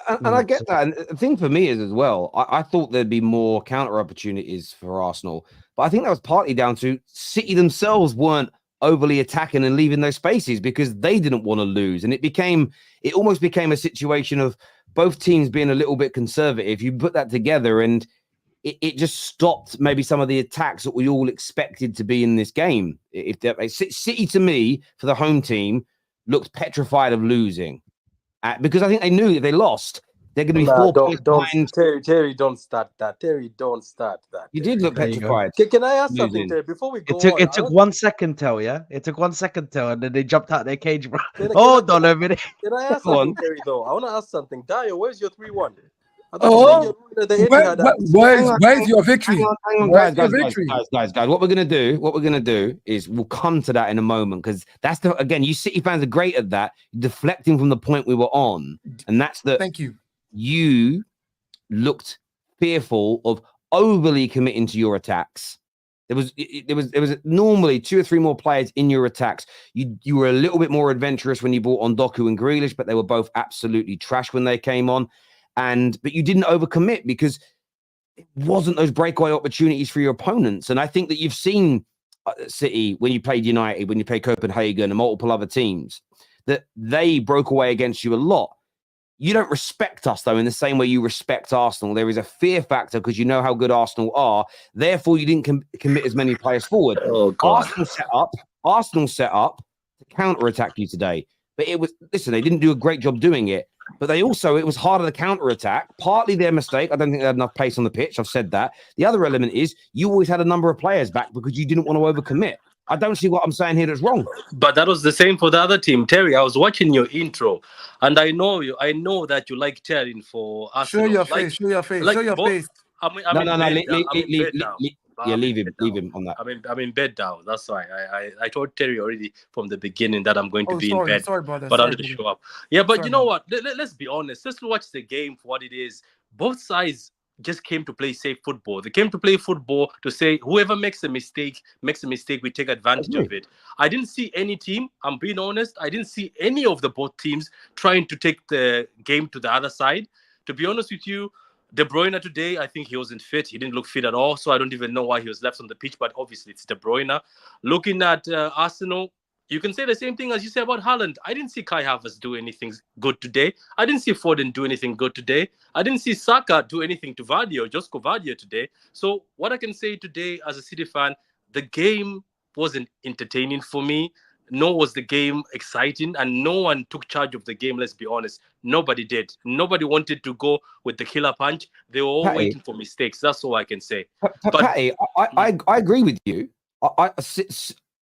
And I get that. And the thing for me is as well, I thought there'd be more counter opportunities for Arsenal. But I think that was partly down to City themselves weren't overly attacking and leaving those spaces because they didn't want to lose. And it almost became a situation of both teams being a little bit conservative. You put that together and it just stopped maybe some of the attacks that we all expected to be in this game. City, to me, for the home team, looked petrified of losing because I think they knew if they lost, They're going to be 4 points behind. Terry, don't start that. Terry, don't start that. You did look petrified. Can I ask something, Terry, before we go It took 1 second, Tel, yeah? It took 1 second, Tel, and then they jumped out their cage, bro. Hold on a minute. Can I ask something, Terry, though? I want to ask something. Dayo, where's your 3-1? Where's your victory? Hang on, guys. What we're gonna do is we'll come to that in a moment, because that's again, you City fans are great at that, deflecting from the point we were on, and that's that. Thank you. You looked fearful of overly committing to your attacks. There was normally 2 or 3 more players in your attacks. You were a little bit more adventurous when you brought on Doku and Grealish, but they were both absolutely trash when they came on. But you didn't overcommit because it wasn't those breakaway opportunities for your opponents. And I think that you've seen City when you played United, when you played Copenhagen and multiple other teams, that they broke away against you a lot. You don't respect us, though, in the same way you respect Arsenal. There is a fear factor because you know how good Arsenal are. Therefore, you didn't commit as many players forward. Oh, God. Arsenal set up to counter-attack you today. But they didn't do a great job doing it. But it was harder to counter-attack. Partly their mistake. I don't think they had enough pace on the pitch. I've said that. The other element is you always had a number of players back because you didn't want to overcommit. I don't see what I'm saying here that's wrong. But that was the same for the other team. Terry, I was watching your intro, and I know that you like cheering for Arsenal. Show your face. Show your face. Leave him on that. I'm in bed now. That's why I told Terry already from the beginning that I'm going to be in bed. Sorry, brother. But I'll just show up. Yeah, but you know what? Let's be honest. Let's watch the game for what it is. Both sides just came to play safe football. They came to play football to say whoever makes a mistake, we take advantage of it. I didn't see any team, I'm being honest, I didn't see any of the both teams trying to take the game to the other side. To be honest with you, De Bruyne today, I think he wasn't fit. He didn't look fit at all, so I don't even know why he was left on the pitch, but obviously it's De Bruyne. Looking at Arsenal, you can say the same thing as you say about Haaland. I didn't see Kai Havertz do anything good today. I didn't see Foden do anything good today. I didn't see Saka do anything to Josko Vardy today. So what I can say today as a City fan, the game wasn't entertaining for me. Nor was the game exciting, and no one took charge of the game, let's be honest. Nobody did. Nobody wanted to go with the killer punch. They were all waiting for mistakes. That's all I can say. Patty, I agree with you.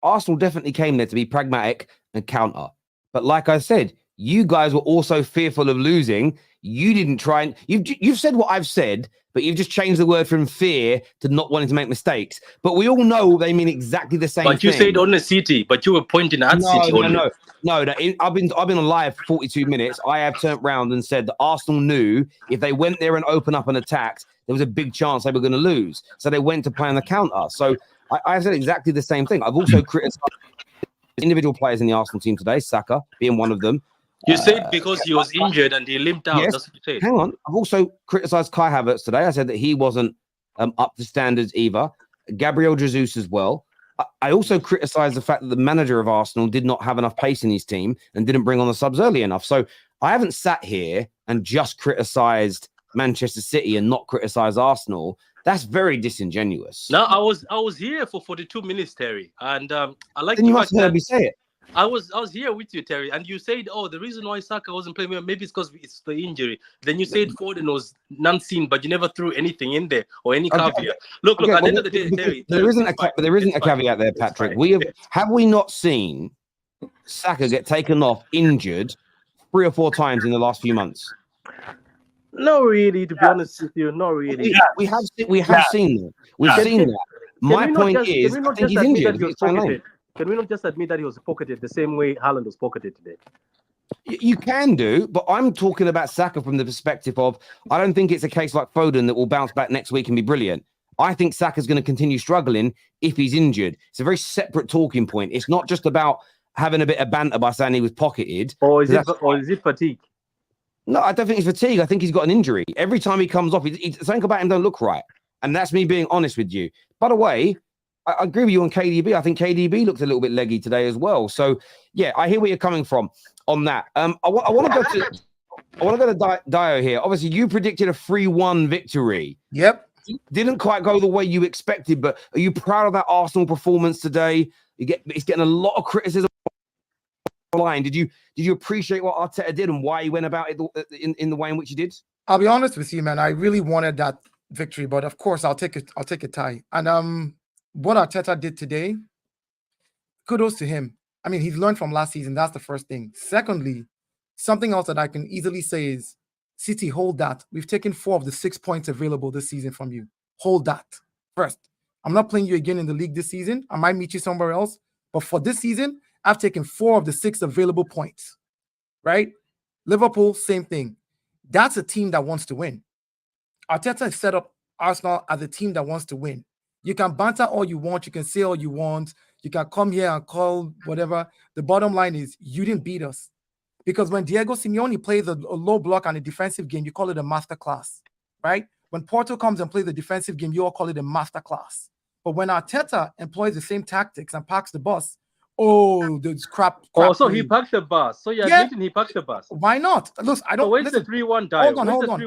Arsenal definitely came there to be pragmatic and counter. But like I said, you guys were also fearful of losing. You didn't try and you've said what I've said, but you've just changed the word from fear to not wanting to make mistakes. But we all know they mean exactly the same thing. But you said on the City, but you were pointing at City. No. I've been on live for 42 minutes. I have turned around and said that Arsenal knew if they went there and opened up and attacked, there was a big chance they were going to lose. So they went to play on the counter. So I said exactly the same thing. I've also criticized individual players in the Arsenal team today, Saka being one of them. You said because he was injured and he limped out. Yes. That's what you said. Hang on. I've also criticised Kai Havertz today. I said that he wasn't up to standards either. Gabriel Jesus as well. I also criticised the fact that the manager of Arsenal did not have enough pace in his team and didn't bring on the subs early enough. So I haven't sat here and just criticised Manchester City and not criticised Arsenal. That's very disingenuous. No, I was here for 42 minutes, Terry, and I like. Then you must have heard me say it. I was here with you, Terry, and you said, "Oh, the reason why Saka wasn't playing, maybe it's because it's the injury." Then you said Foden was none-seen, but you never threw anything in there or any caveat. Look. At the end of the day, Terry, there isn't a caveat there, Patrick. Have we not seen Saka get taken off injured 3 or 4 times in the last few months? No, really. To be honest with you, not really. We have seen that. We've seen that. My point is, I think he's injured. Can we not just admit that he was pocketed the same way Haaland was pocketed today? You can do, but I'm talking about Saka from the perspective of I don't think it's a case like Foden that will bounce back next week and be brilliant. I think Saka's going to continue struggling if he's injured. It's a very separate talking point. It's not just about having a bit of banter by saying he was pocketed. Or is it fatigue? No, I don't think it's fatigue. I think he's got an injury. Every time he comes off, something about him don't look right. And that's me being honest with you. By the way, I agree with you on KDB. I think KDB looked a little bit leggy today as well. So, yeah, I hear where you're coming from on that. I want to go to Dayo here. Obviously, you predicted a 3-1 victory. Yep. Didn't quite go the way you expected, but are you proud of that Arsenal performance today? It's getting a lot of criticism online. Did you appreciate what Arteta did and why he went about it in the way in which he did? I'll be honest with you, man. I really wanted that victory, but of course, I'll take it. I'll take a tie. And what Arteta did today, kudos to him. I mean, he's learned from last season. That's the first thing. Secondly, something else that I can easily say is, City, hold that. We've taken 4 of the 6 points available this season from you. Hold that first. I'm not playing you again in the league this season. I might meet you somewhere else. But for this season, I've taken 4 of the 6 available points. Right? Liverpool, same thing. That's a team that wants to win. Arteta has set up Arsenal as a team that wants to win. You can banter all you want. You can say all you want. You can come here and call whatever. The bottom line is you didn't beat us. Because when Diego Simeone plays a low block and a defensive game, you call it a masterclass, right? When Porto comes and plays the defensive game, you all call it a masterclass. But when Arteta employs the same tactics and parks the bus, there's crap. Oh, so he parked the bus. So you're admitting he parked the bus. Why not? Look, I don't. So where's the 3-1 Dayo?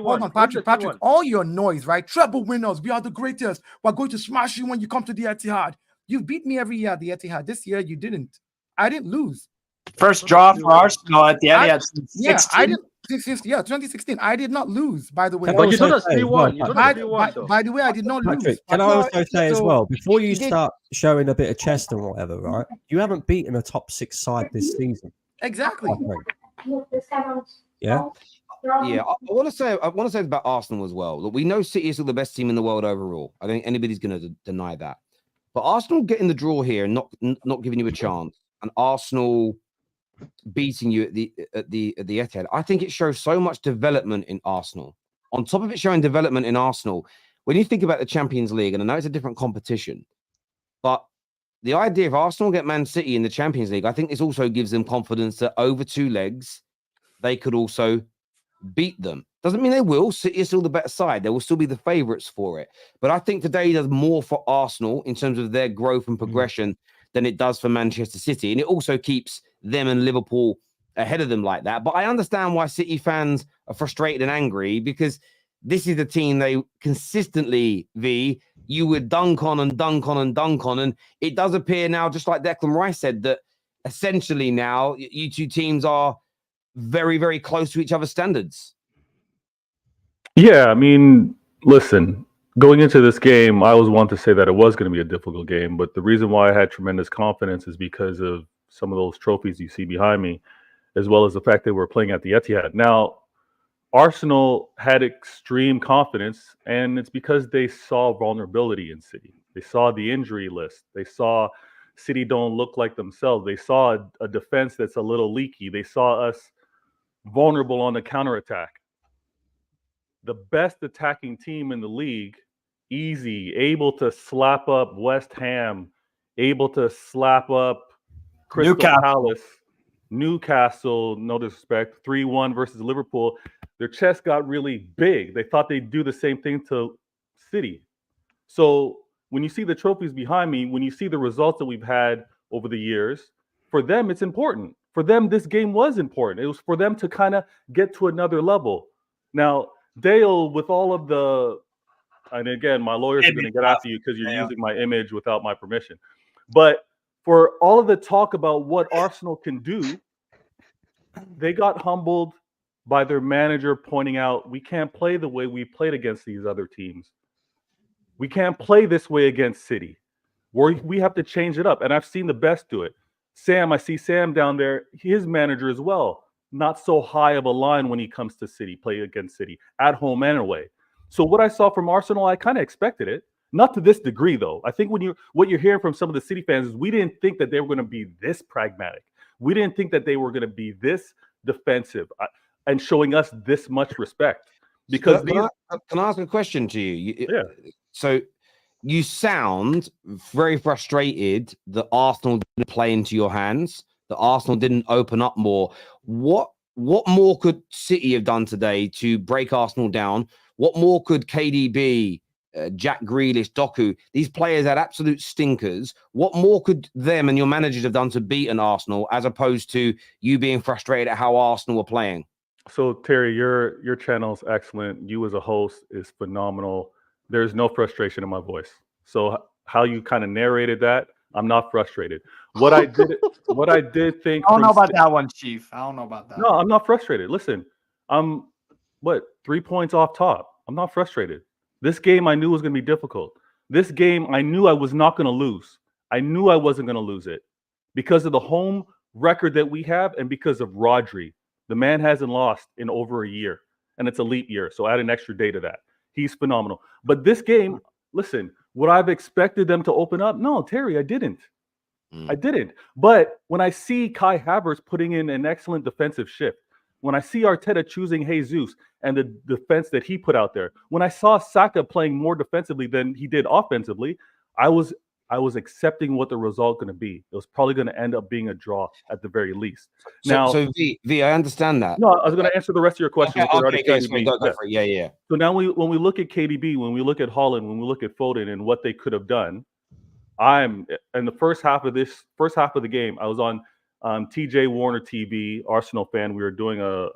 Hold on, Patrick. All your noise, right? Treble winners. We are the greatest. We're going to smash you when you come to the Etihad. You've beat me every year at the Etihad. This year you didn't. I didn't lose. First draw for Arsenal at the Etihad since 2016. I did not lose, by the way. But you told us 3-1. By the way, I did not lose. Patrick, can I also say as well, before you start showing a bit of chest and whatever, right? You haven't beaten a top 6 side this season. Exactly. Yeah. Yeah, I want to say about Arsenal as well. Look, we know City is still the best team in the world overall. I don't think anybody's going to deny that. But Arsenal getting the draw here and not giving you a chance, and Arsenal beating you at the Etihad, I think it shows so much development in Arsenal. On top of it showing development in Arsenal, when you think about the Champions League, and I know it's a different competition, but the idea of Arsenal get Man City in the Champions League, I think this also gives them confidence that over 2 legs, they could also beat them. Doesn't mean they will. City is still the better side. They will still be the favourites for it. But I think today does more for Arsenal in terms of their growth and progression than it does for Manchester City. And it also keeps them and Liverpool ahead of them like that. But I understand why City fans are frustrated and angry, because this is the team they consistently, you would dunk on. And it does appear now, just like Declan Rice said, that essentially now you two teams are very, very close to each other's standards. Yeah, I mean, listen, going into this game, I was one to say that it was going to be a difficult game, but the reason why I had tremendous confidence is because of some of those trophies you see behind me, as well as the fact that we're playing at the Etihad. Now, Arsenal had extreme confidence, and it's because they saw vulnerability in City. They saw the injury list. They saw City don't look like themselves. They saw a defense that's a little leaky. They saw us vulnerable on the counterattack. The best attacking team in the league, easy, able to slap up West Ham, able to slap up Crystal Palace, Newcastle, no disrespect, 3-1 versus Liverpool. Their chest got really big. They thought they'd do the same thing to City. So when you see the trophies behind me, when you see the results that we've had over the years, for them, it's important. For them, this game was important. It was for them to kind of get to another level. Now, Dayo, with all of the, and again, my lawyers are going to get after you because you're using my image without my permission. But for all of the talk about what Arsenal can do, they got humbled by their manager pointing out, we can't play the way we played against these other teams. We can't play this way against City. We have to change it up. And I've seen the best do it. I see Sam down there, his manager as well. Not so high of a line when he comes to City, play against City, at home and away. So what I saw from Arsenal, I kind of expected it. Not to this degree, though. I think what you're hearing from some of the City fans is we didn't think that they were going to be this pragmatic. We didn't think that they were going to be this defensive and showing us this much respect. Because can I ask a question to you? Yeah. So you sound very frustrated that Arsenal didn't play into your hands, that Arsenal didn't open up more. What more could City have done today to break Arsenal down? What more could KDB, Jack Grealish, Doku, these players had absolute stinkers. What more could them and your managers have done to beat an Arsenal, as opposed to you being frustrated at how Arsenal were playing? So, Terry, your channel is excellent. You as a host is phenomenal. There's no frustration in my voice. So how you kind of narrated that, I'm not frustrated. What I did think. I don't know about that one, Chief. I don't know about that. No, I'm not frustrated. Listen, what, 3 points off top. I'm not frustrated. This game I knew was going to be difficult. This game I knew I was not going to lose. I knew I wasn't going to lose it because of the home record that we have and because of Rodri. The man hasn't lost in over a year, and it's a leap year, so add an extra day to that. He's phenomenal. But this game, listen, would I have expected them to open up? No, Terry, I didn't. I didn't. But when I see Kai Havertz putting in an excellent defensive shift, when I see Arteta choosing Jesus and the defense that he put out there, when I saw Saka playing more defensively than he did offensively, I was accepting what the result going to be. It was probably going to end up being a draw at the very least. So V, I understand that. No, I was going to answer the rest of your question. Okay, go for it. Yeah. So now when we look at KDB, when we look at Haaland, when we look at Foden and what they could have done, I'm in the first half of the game, I was on TJ Warner TV, Arsenal fan. We were doing a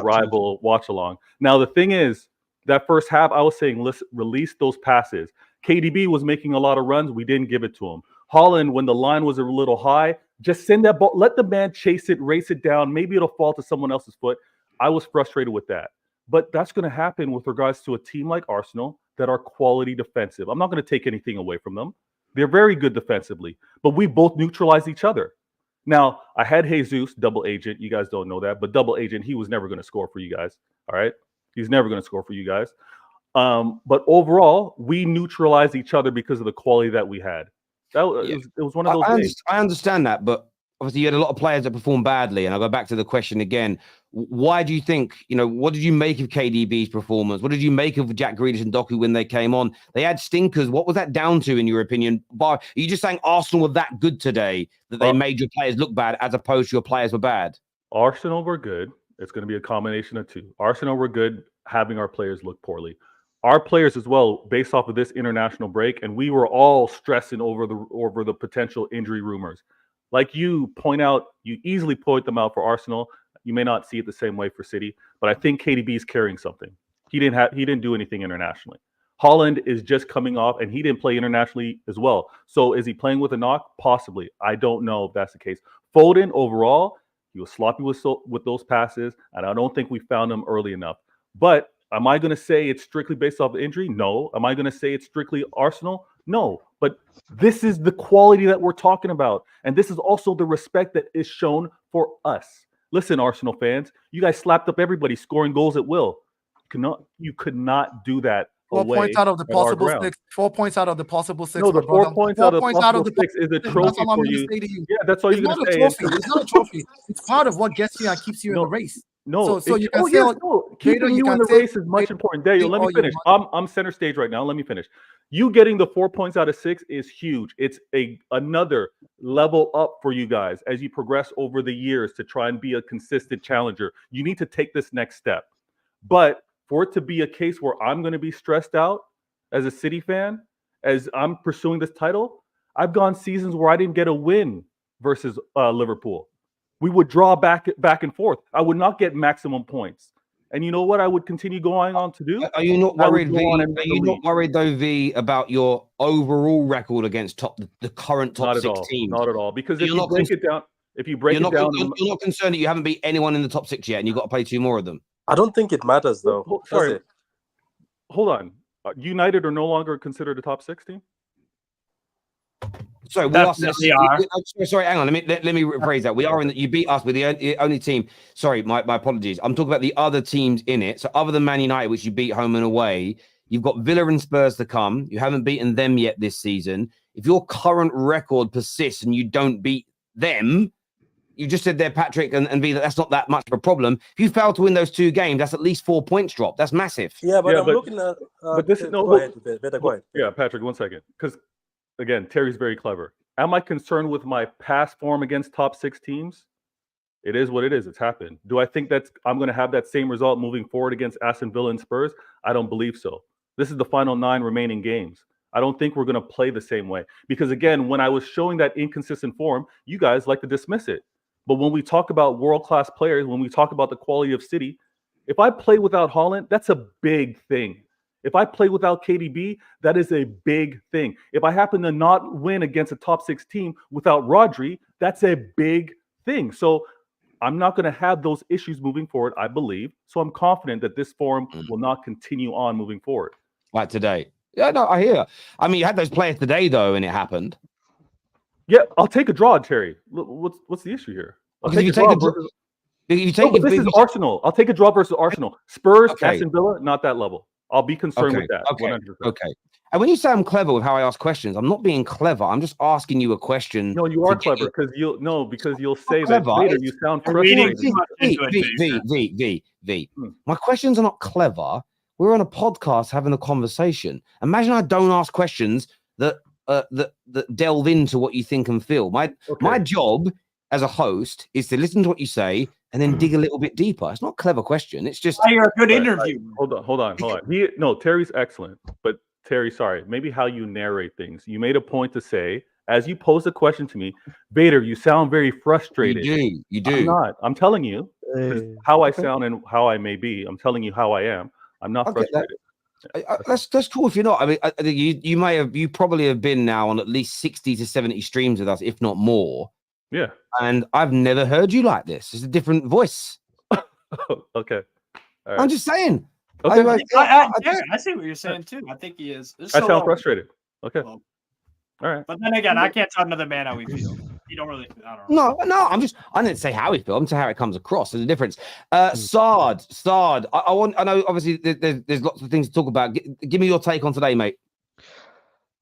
rival watch along. Now the thing is, that first half, I was saying, let's release those passes. KDB was making a lot of runs. We didn't give it to him. Haaland, when the line was a little high, just send that ball. Let the man chase it, race it down. Maybe it'll fall to someone else's foot. I was frustrated with that. But that's going to happen with regards to a team like Arsenal that are quality defensive. I'm not going to take anything away from them. They're very good defensively. But we both neutralize each other. Now, I had Jesus, double agent. You guys don't know that. But double agent, he was never going to score for you guys. All right? He's never going to score for you guys. But overall, we neutralized each other because of the quality that we had. It was one of those days. I understand that, but obviously you had a lot of players that performed badly. And I'll go back to the question again. Why do you think, what did you make of KDB's performance? What did you make of Jack Grealish and Doku when they came on? They had stinkers. What was that down to, in your opinion? Are you just saying Arsenal were that good today that they made your players look bad as opposed to your players were bad? Arsenal were good. It's going to be a combination of two. Arsenal were good, having our players look poorly. Our players as well, based off of this international break, and we were all stressing over the potential injury rumors. Like you point out, you easily point them out for Arsenal. You may not see it the same way for City, but I think KDB is carrying something. He didn't do anything internationally. Haaland is just coming off, and he didn't play internationally as well. So is he playing with a knock? Possibly. I don't know if that's the case. Foden overall, he was sloppy with those passes, and I don't think we found him early enough. But am I going to say it's strictly based off of injury? No. Am I going to say it's strictly Arsenal? No. But this is the quality that we're talking about. And this is also the respect that is shown for us. Listen, Arsenal fans, you guys slapped up everybody scoring goals at will. You could not do that. 4 points out of the possible 6. 4 points out of the possible 6. No, the 4 points out of the possible 6 is a trophy for you. Yeah, that's all you're going to say. It's not a trophy. It's part of what gets you and keeps you in the race. No, so you can say, keeping you in the race is much important. Dayo, let me finish. I'm center stage right now. Let me finish. You getting the 4 points out of 6 is huge. It's another level up for you guys as you progress over the years to try and be a consistent challenger. You need to take this next step. But for it to be a case where I'm going to be stressed out as a City fan, as I'm pursuing this title, I've gone seasons where I didn't get a win versus Liverpool. We would draw back and forth. I would not get maximum points. And you know what I would continue going on to do? Are you not worried, V? Are you not worried, though, V, about your overall record against the current top 6 teams? Not at all. Because if you break it down, you're not concerned that you haven't beat anyone in the top 6 yet, and you've got to play 2 more of them. I don't think it matters, though. Sorry. Hold on. United are no longer considered a top 6 team? Sorry, sorry, hang on. Let me rephrase that. We are you beat us with the only team. Sorry, my apologies. I'm talking about the other teams in it. So other than Man United, which you beat home and away, you've got Villa and Spurs to come. You haven't beaten them yet this season. If your current record persists and you don't beat them, you just said there, Patrick and V, that's not that much of a problem. If you fail to win those 2 games, that's at least 4 points drop. That's massive. Yeah, but I'm looking at. But this is go ahead. Yeah, Patrick, 1 second, because. Again, Terry's very clever. Am I concerned with my past form against top 6 teams? It is what it is. It's happened. Do I think I'm going to have that same result moving forward against Aston Villa and Spurs? I don't believe so. This is the final 9 remaining games. I don't think we're going to play the same way. Because again, when I was showing that inconsistent form, you guys like to dismiss it. But when we talk about world-class players, when we talk about the quality of City, if I play without Haaland, that's a big thing. If I play without KDB, that is a big thing. If I happen to not win against a top 6 team without Rodri, that's a big thing. So I'm not going to have those issues moving forward, I believe. So I'm confident that this form will not continue on moving forward. Like today. Yeah, no, I hear. I mean, you had those players today, though, and it happened. Yeah, I'll take a draw, Terry. What's the issue here? Because if you take a draw, this is Arsenal. I'll take a draw versus Arsenal. Spurs, Okay. Aston Villa, not that level. I'll be concerned with that. Okay. 100%. Okay. And when you say I'm clever with how I ask questions, I'm not being clever. I'm just asking you a question. No, you are clever because you'll say that later. You sound frustrated. My questions are not clever. We're on a podcast having a conversation. Imagine I don't ask questions that delve into what you think and feel. My job as a host is to listen to what you say and then dig a little bit deeper. It's not a clever question. It's just you're a good interview. Hold on. Terry's excellent, but Terry, sorry, maybe how you narrate things. You made a point to say, as you posed a question to me, Vader, you sound very frustrated. You do. I'm not. I'm telling you how I sound and how I may be. I'm telling you how I am. I'm not frustrated. That's cool if you're not. I mean, I think you probably have been now on at least 60 to 70 streams with us, if not more. Yeah. And I've never heard you like this. It's a different voice. Okay. All right. I'm just saying. Okay. I see what you're saying too. I think he is. I sound frustrated. Okay. Well, all right. But then again, I can't tell another man how we feel. You don't really. I don't know. No. I didn't say how we feel. I'm saying how it comes across. There's a difference. Saad. I know. Obviously, there's lots of things to talk about. Give me your take on today, mate.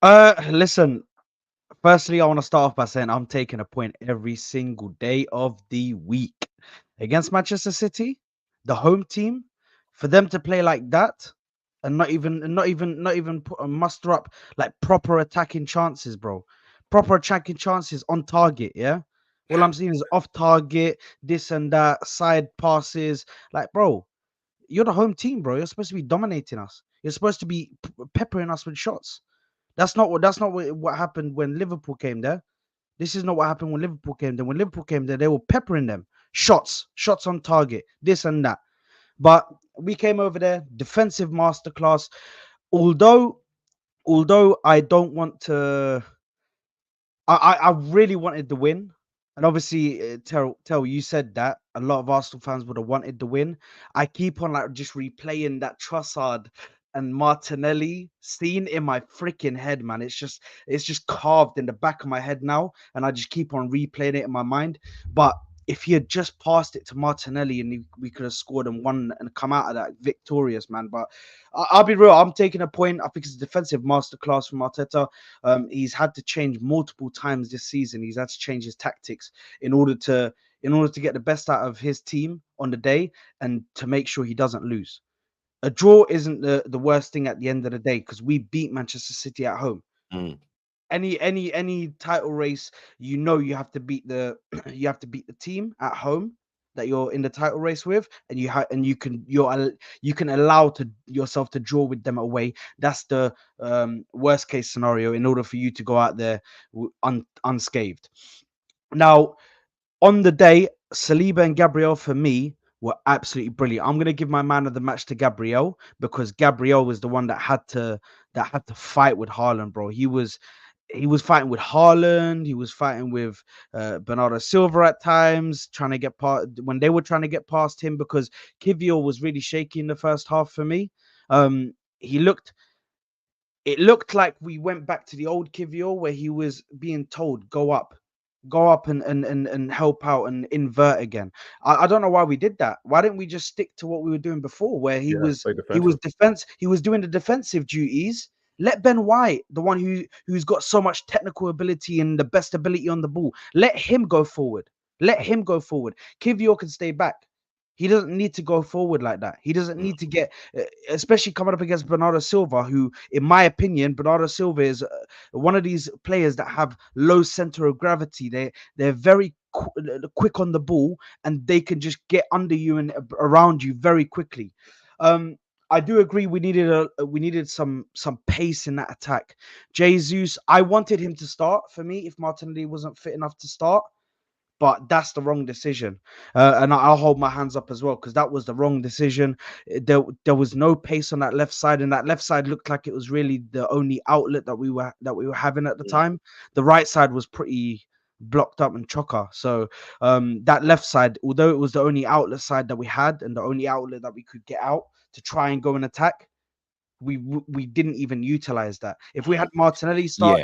Listen. Firstly, I want to start off by saying I'm taking a point every single day of the week against Manchester City, the home team. For them to play like that and not even muster up like proper attacking chances, bro. Proper attacking chances on target, yeah. All I'm seeing is off target, this and that, side passes. Like, bro, you're the home team, bro. You're supposed to be dominating us. You're supposed to be peppering us with shots. That's not what happened when Liverpool came there. This is not what happened when Liverpool came there. When Liverpool came there, they were peppering them. Shots on target, this and that. But we came over there, defensive masterclass. Although I don't want to, I really wanted the win. And obviously, Tell, you said that a lot of Arsenal fans would have wanted the win. I keep on like just replaying that Trossard and Martinelli scene in my freaking head, man. It's just carved in the back of my head now, and I just keep on replaying it in my mind. But if he had just passed it to Martinelli and we could have scored and won and come out of that victorious, man. But I'll be real. I'm taking a point. I think it's a defensive masterclass from Arteta. He's had to change multiple times this season. He's had to change his tactics in order to get the best out of his team on the day and to make sure he doesn't lose. A draw isn't the worst thing at the end of the day because we beat Manchester City at home. Any title race, you have to beat the team at home that you're in the title race with, and you can allow yourself to draw with them away. That's the worst case scenario in order for you to go out there unscathed. Now, on the day, Saliba and Gabriel for me were absolutely brilliant. I'm gonna give my man of the match to Gabriel because Gabriel was the one that had to fight with Haaland, bro. He was fighting with Haaland. He was fighting with Bernardo Silva at times, trying to get when they were trying to get past him because Kivior was really shaky in the first half for me. It looked like we went back to the old Kivior where he was being told, go up and help out and invert again. I don't know why we did that. Why didn't we just stick to what we were doing before where he was doing the defensive duties? Let Ben White, the one who's got so much technical ability and the best ability on the ball, let him go forward. Kivior can stay back. He doesn't need to go forward like that. He doesn't need to get, especially coming up against Bernardo Silva, who, in my opinion, Bernardo Silva is one of these players that have low center of gravity. They're very quick on the ball, and they can just get under you and around you very quickly. I do agree we needed some pace in that attack. Jesus, I wanted him to start for me if Martinelli wasn't fit enough to start. But that's the wrong decision. And I'll hold my hands up as well because that was the wrong decision. There was no pace on that left side, and that left side looked like it was really the only outlet that we were having at the time. The right side was pretty blocked up and chocker. So that left side, although it was the only outlet side that we had and the only outlet that we could get out to try and go and attack, we didn't even utilize that. If we had Martinelli start,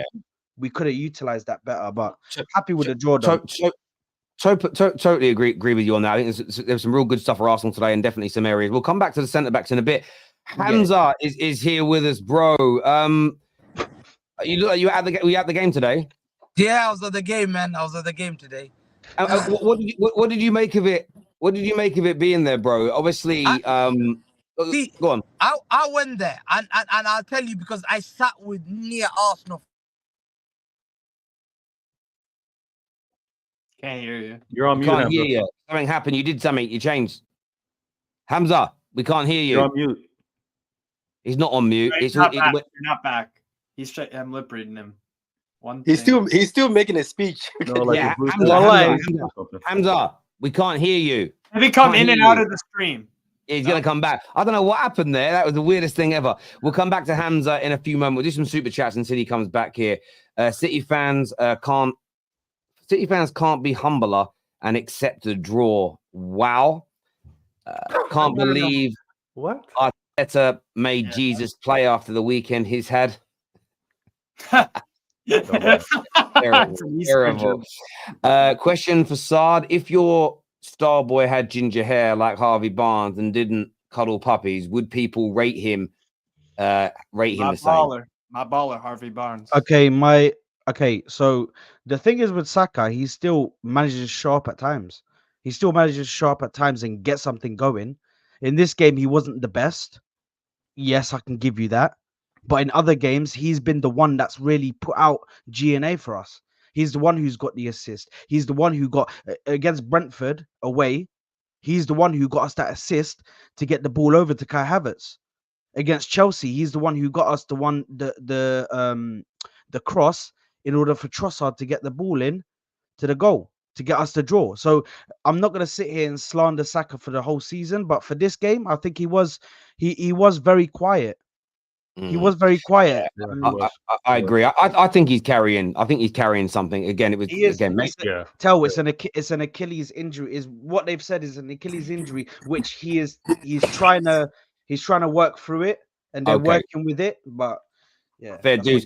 we could have utilized that better. But happy with the draw. Totally agree with you on that. I think there's some real good stuff for Arsenal today, and definitely some areas. We'll come back to the centre backs in a bit. Hamza is here with us, bro. You at the game today? Yeah, I was at the game, man. I was at the game today. What did you make of it? What did you make of it being there, bro? Obviously, go on. I went there, and I'll tell you, because I sat with near Arsenal. Can't hear you. You're on mute. Can't hear you. Something happened. You did something. You changed. Hamza, we can't hear you. You're on mute. He's not on mute. He's not back. You're not back. I'm lip reading him. He's still making a speech. No, like Yeah, Hamza, we can't hear you. If he come in and out of the stream. He's going to come back. I don't know what happened there. That was the weirdest thing ever. We'll come back to Hamza in a few moments. We'll do some super chats until he comes back here. City fans can't be humbler and accept a draw. Wow. Can't believe what Arteta made Jesus play after the weekend he's had. Terrible. Question for Saad: if your star boy had ginger hair like Harvey Barnes and didn't cuddle puppies, would people rate him the same? My baller, Harvey Barnes. Okay, so the thing is with Saka, he still manages to show up at times. He still manages to show up at times and get something going. In this game, he wasn't the best. Yes, I can give you that. But in other games, he's been the one that's really put out GNA for us. He's the one who's got the assist. He's the one who got against Brentford away. He's the one who got us that assist to get the ball over to Kai Havertz. Against Chelsea, he's the one who got us the cross in order for Trossard to get the ball in to the goal to get us the draw. So I'm not going to sit here and slander Saka for the whole season, but for this game, I think he was very quiet. He was very quiet. Yeah, I agree. I think he's carrying. I think he's carrying something. Again, it was it's an Achilles injury. Is what they've said is an Achilles injury, which he's trying to work through it, and they're working with it. But yeah, fair dues.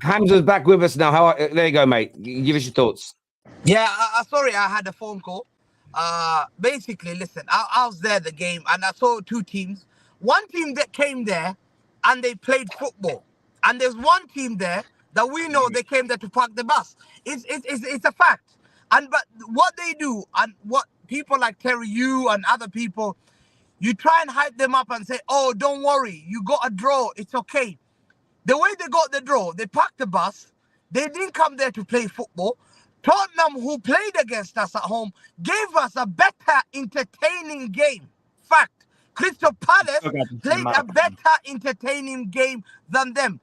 Hamza's back with us now. There you go, mate. Give us your thoughts. Yeah, sorry, I had a phone call. Basically, listen, I was there at the game, and I saw two teams. One team that came there and they played football, and there's one team there that we know they came there to park the bus. It's a fact. But what they do, and what people like Terry, you and other people, you try and hype them up and say, "Oh, don't worry, you got a draw. It's okay." The way they got the draw, they parked the bus. They didn't come there to play football. Tottenham, who played against us at home, gave us a better entertaining game. Fact. Crystal Palace played a better entertaining game than them.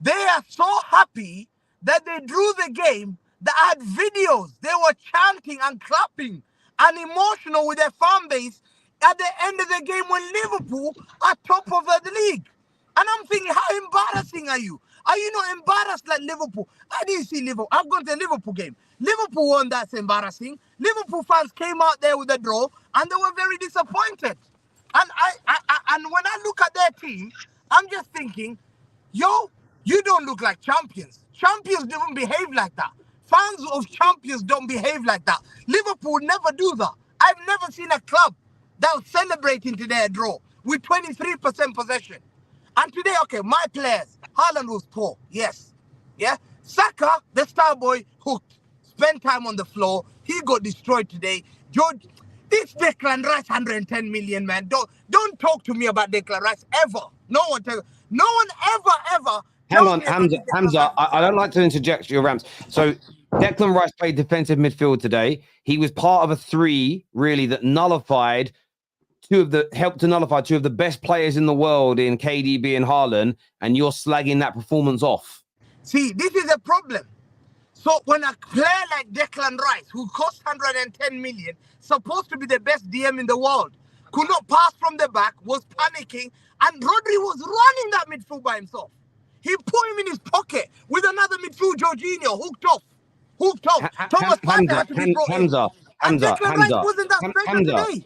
They are so happy that they drew the game that had videos. They were chanting and clapping and emotional with their fan base at the end of the game when Liverpool are top of the league. And I'm thinking, how embarrassing are you? Are you not embarrassed like Liverpool? I didn't see Liverpool. I've gone to a Liverpool game. Liverpool won, that's embarrassing. Liverpool fans came out there with a draw and they were very disappointed. And when I look at their team, I'm just thinking, yo, you don't look like champions. Champions don't behave like that. Fans of champions don't behave like that. Liverpool would never do that. I've never seen a club that was celebrating today a draw with 23% possession. And today, okay, my players, Haaland was poor, yes. Yeah. Saka, the star boy, hooked. Spent time on the floor. He got destroyed today. George, this Declan Rice, 110 million, man. Don't talk to me about Declan Rice ever. No one ever. Hang on, Hamza. I don't like to interject your rants. So Declan Rice played defensive midfield today. He was part of a three, really, that helped to nullify two of the best players in the world in KDB and Haaland, and you're slagging that performance off. See, this is a problem. So when a player like Declan Rice, who cost 110 million, supposed to be the best DM in the world, could not pass from the back, was panicking, and Rodri was running that midfield by himself. He put him in his pocket with another midfield, Jorginho, hooked off. Who told? Thomas Partey had to be brought in. And Hamza, Declan Rice wasn't that special today.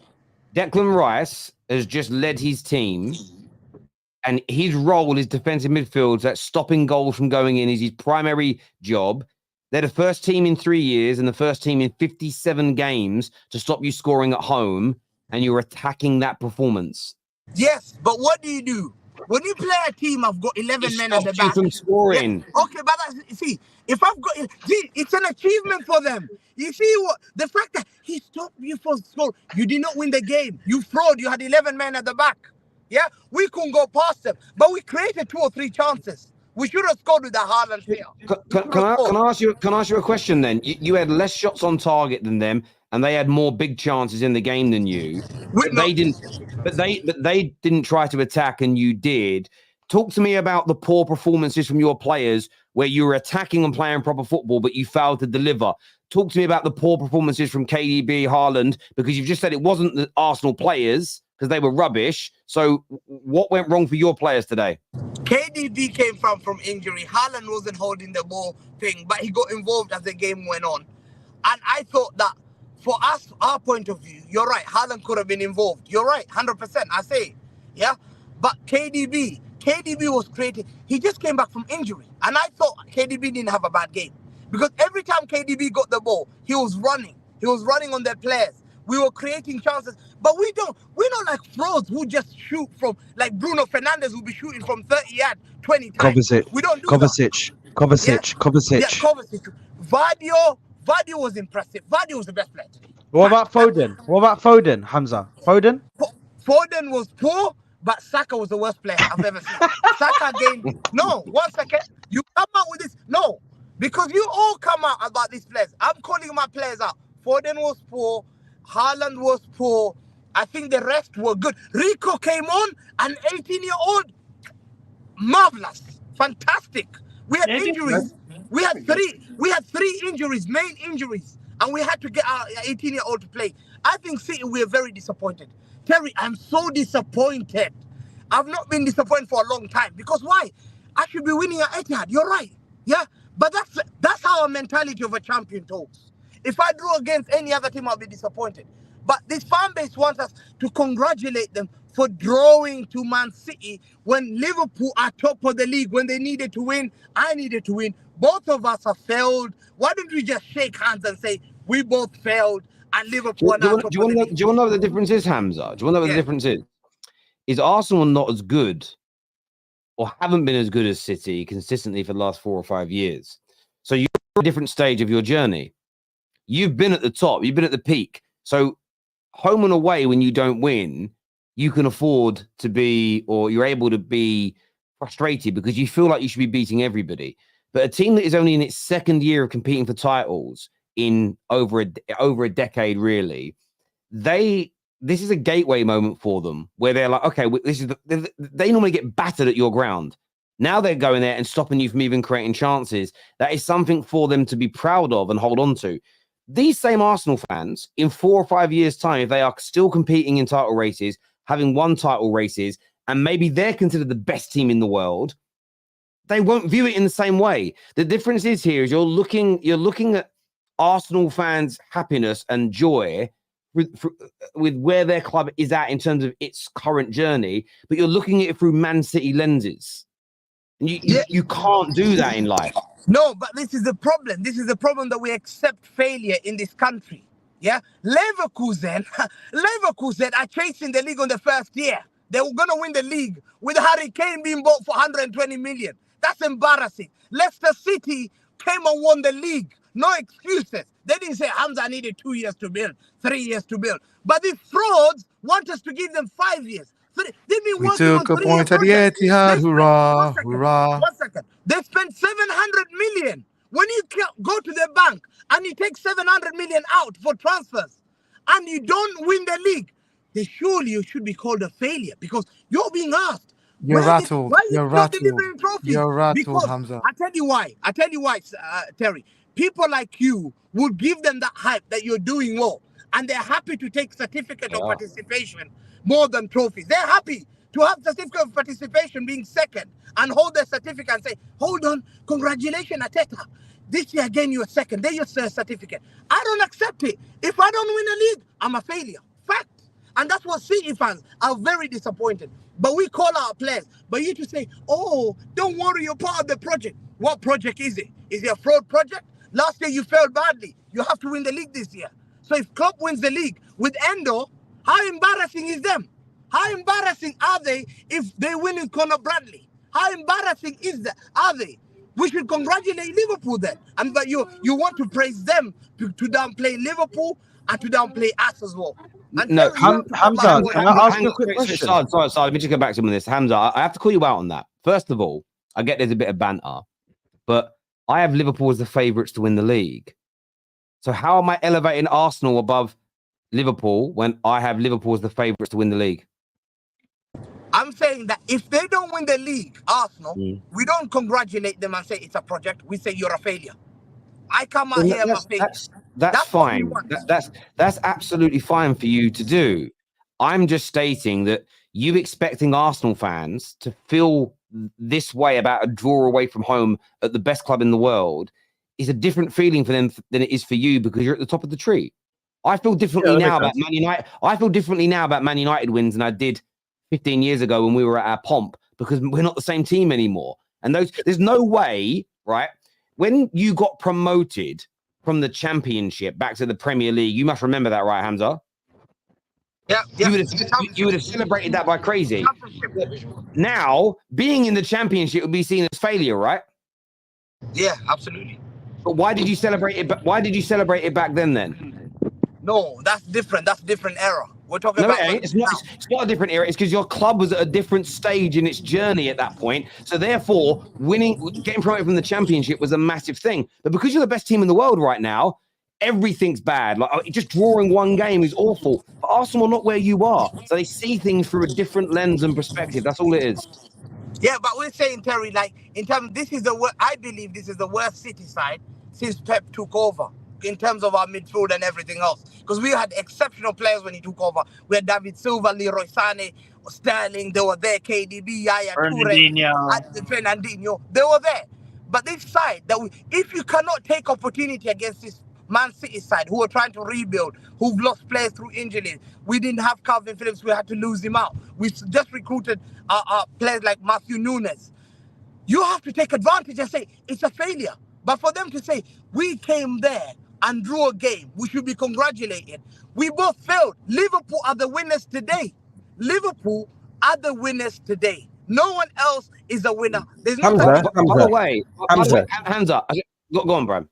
Declan Rice has just led his team, and his role is defensive midfield. That stopping goals from going in is his primary job. They're the first team in 3 years and the first team in 57 games to stop you scoring at home, and you're attacking that performance. Yes, but what do? When you play a team, I've got 11 men at the back. From scoring. Yeah. Okay, but see, if I've got, it's an achievement for them. You see what the fact that he stopped you from scoring, you did not win the game. You fraud. You had 11 men at the back. Yeah, we couldn't go past them, but we created 2 or 3 chances. We should have scored with the Haaland player. Can I ask you a question then? You had less shots on target than them, and they had more big chances in the game than you. But they didn't try to attack, and you did. Talk to me about the poor performances from your players, where you were attacking and playing proper football, but you failed to deliver. Talk to me about the poor performances from KDB, Haaland, because you've just said it wasn't the Arsenal players because they were rubbish. So what went wrong for your players today? KDB came from injury. Haaland wasn't holding the ball thing, but he got involved as the game went on. And I thought that for us, our point of view, you're right. Haaland could have been involved. You're right, 100%. I say, yeah. But KDB was creating. He just came back from injury, and I thought KDB didn't have a bad game because every time KDB got the ball, he was running. He was running on their players. We were creating chances, but we're not like frauds who just shoot from, like Bruno Fernandes who be shooting from 30 yards 20 times. We don't do Kovacic. Yeah, Kovacic. Vadio was impressive. Vadio was the best player today. What about Foden? Hamza? Foden was poor, but Saka was the worst player I've ever seen. Saka gained. No, 1 second. You come out with this. No, because you all come out about these players. I'm calling my players out. Foden was poor. Haaland was poor. I think the rest were good. Rico came on, an 18-year-old. Marvelous. Fantastic. We had injuries. We had three injuries, main injuries, and we had to get our 18-year-old to play. I think City, we are very disappointed. Terry, I'm so disappointed. I've not been disappointed for a long time. Because why? I should be winning at Etihad. You're right. Yeah? But that's how a mentality of a champion talks. If I drew against any other team, I'll be disappointed. But this fan base wants us to congratulate them for drawing to Man City when Liverpool are top of the league, when they needed to win. I needed to win. Both of us have failed. Why don't we just shake hands and say we both failed and Liverpool are not top of the league? Do you want to know what the difference is, Hamza? Do you want to know what the difference is? Is Arsenal not as good or haven't been as good as City consistently for the last 4 or 5 years? So you're at a different stage of your journey. You've been at the top. You've been at the peak. So home and away, when you don't win, you can afford to be, or you're able to be frustrated because you feel like you should be beating everybody. But a team that is only in its second year of competing for titles in over a decade, really, this is a gateway moment for them where they're like, okay, they normally get battered at your ground. Now they're going there and stopping you from even creating chances. That is something for them to be proud of and hold on to. These same Arsenal fans, in 4 or 5 years' time, if they are still competing in title races, having won title races, and maybe they're considered the best team in the world, they won't view it in the same way. The difference is here is you're looking at Arsenal fans' happiness and joy with where their club is at in terms of its current journey, but you're looking at it through Man City lenses. And you can't do that in life. No, but this is the problem. This is the problem that we accept failure in this country. Yeah, Leverkusen are chasing the league on the first year. They were going to win the league with Harry Kane being bought for 120 million. That's embarrassing. Leicester City came and won the league. No excuses. They didn't say Hamza needed 2 years to build, 3 years to build. But these frauds want us to give them 5 years. We took a point at the Etihad. Hurrah, hurrah. 1 second. They spent 700 million. When you go to the bank and you take 700 million out for transfers and you don't win the league, then surely you should be called a failure because you're being asked. You're rattled. You're rattled, Hamza. I tell you why, Terry. People like you would give them that hype that you're doing well, and they're happy to take certificate of participation more than trophies. They're happy to have certificate of participation being second and hold the certificate and say, hold on, congratulations, Arteta. This year again, you're second. There's your certificate. I don't accept it. If I don't win a league, I'm a failure. Fact. And that's what City fans are very disappointed. But we call our players. But you to say, oh, don't worry, you're part of the project. What project is it? Is it a fraud project? Last year you failed badly. You have to win the league this year. So if Klopp wins the league with Endo, how embarrassing is them? How embarrassing are they if they win in Conor Bradley? How embarrassing are they? We should congratulate Liverpool then. But you want to praise them to downplay Liverpool and to downplay us as well. No, Hamza, can I ask you a quick question? Sorry, let me just go back to some of this. Hamza, I have to call you out on that. First of all, I get there's a bit of banter, but I have Liverpool as the favourites to win the league. So how am I elevating Arsenal above Liverpool when I have Liverpool as the favourites to win the league? I'm saying that if they don't win the league, Arsenal, we don't congratulate them and say it's a project. We say you're a failure. I come out here and failure. That's fine. That's absolutely fine for you to do. I'm just stating that you expecting Arsenal fans to feel this way about a draw away from home at the best club in the world is a different feeling for them than it is for you because you're at the top of the tree. I feel differently now about Man United. I feel differently now about Man United wins than I did 15 years ago when we were at our pomp because we're not the same team anymore. And there's no way, right? When you got promoted from the Championship back to the Premier League, you must remember that, right, Hamza? Yeah. You would have celebrated that by crazy. Now, being in the Championship would be seen as failure, right? Yeah, absolutely. But why did you celebrate it? Why did you celebrate it back then? No, that's different. That's a different era. We're talking about. It's not a different era. It's because your club was at a different stage in its journey at that point. So therefore, getting promoted from the Championship was a massive thing. But because you're the best team in the world right now, everything's bad. Like just drawing one game is awful. But Arsenal are not where you are, so they see things through a different lens and perspective. That's all it is. Yeah, but we're saying, Terry, like in terms, I believe this is the worst City side since Pep took over. In terms of our midfield and everything else. Because we had exceptional players when he took over. We had David Silva, Leroy Sané, Sterling, they were there, KDB, Yaya Toure, Fernandinho, they were there. But this side, if you cannot take opportunity against this Man City side, who are trying to rebuild, who've lost players through injuries, we didn't have Calvin Phillips, we had to lose him out. We just recruited players like Matthew Nunes. You have to take advantage and say, it's a failure. But for them to say, we came there and drew a game, we should be congratulated. We both failed. Liverpool are the winners today. Liverpool are the winners today. No one else is a winner. There's no. By the way, Hamza, go on, bro.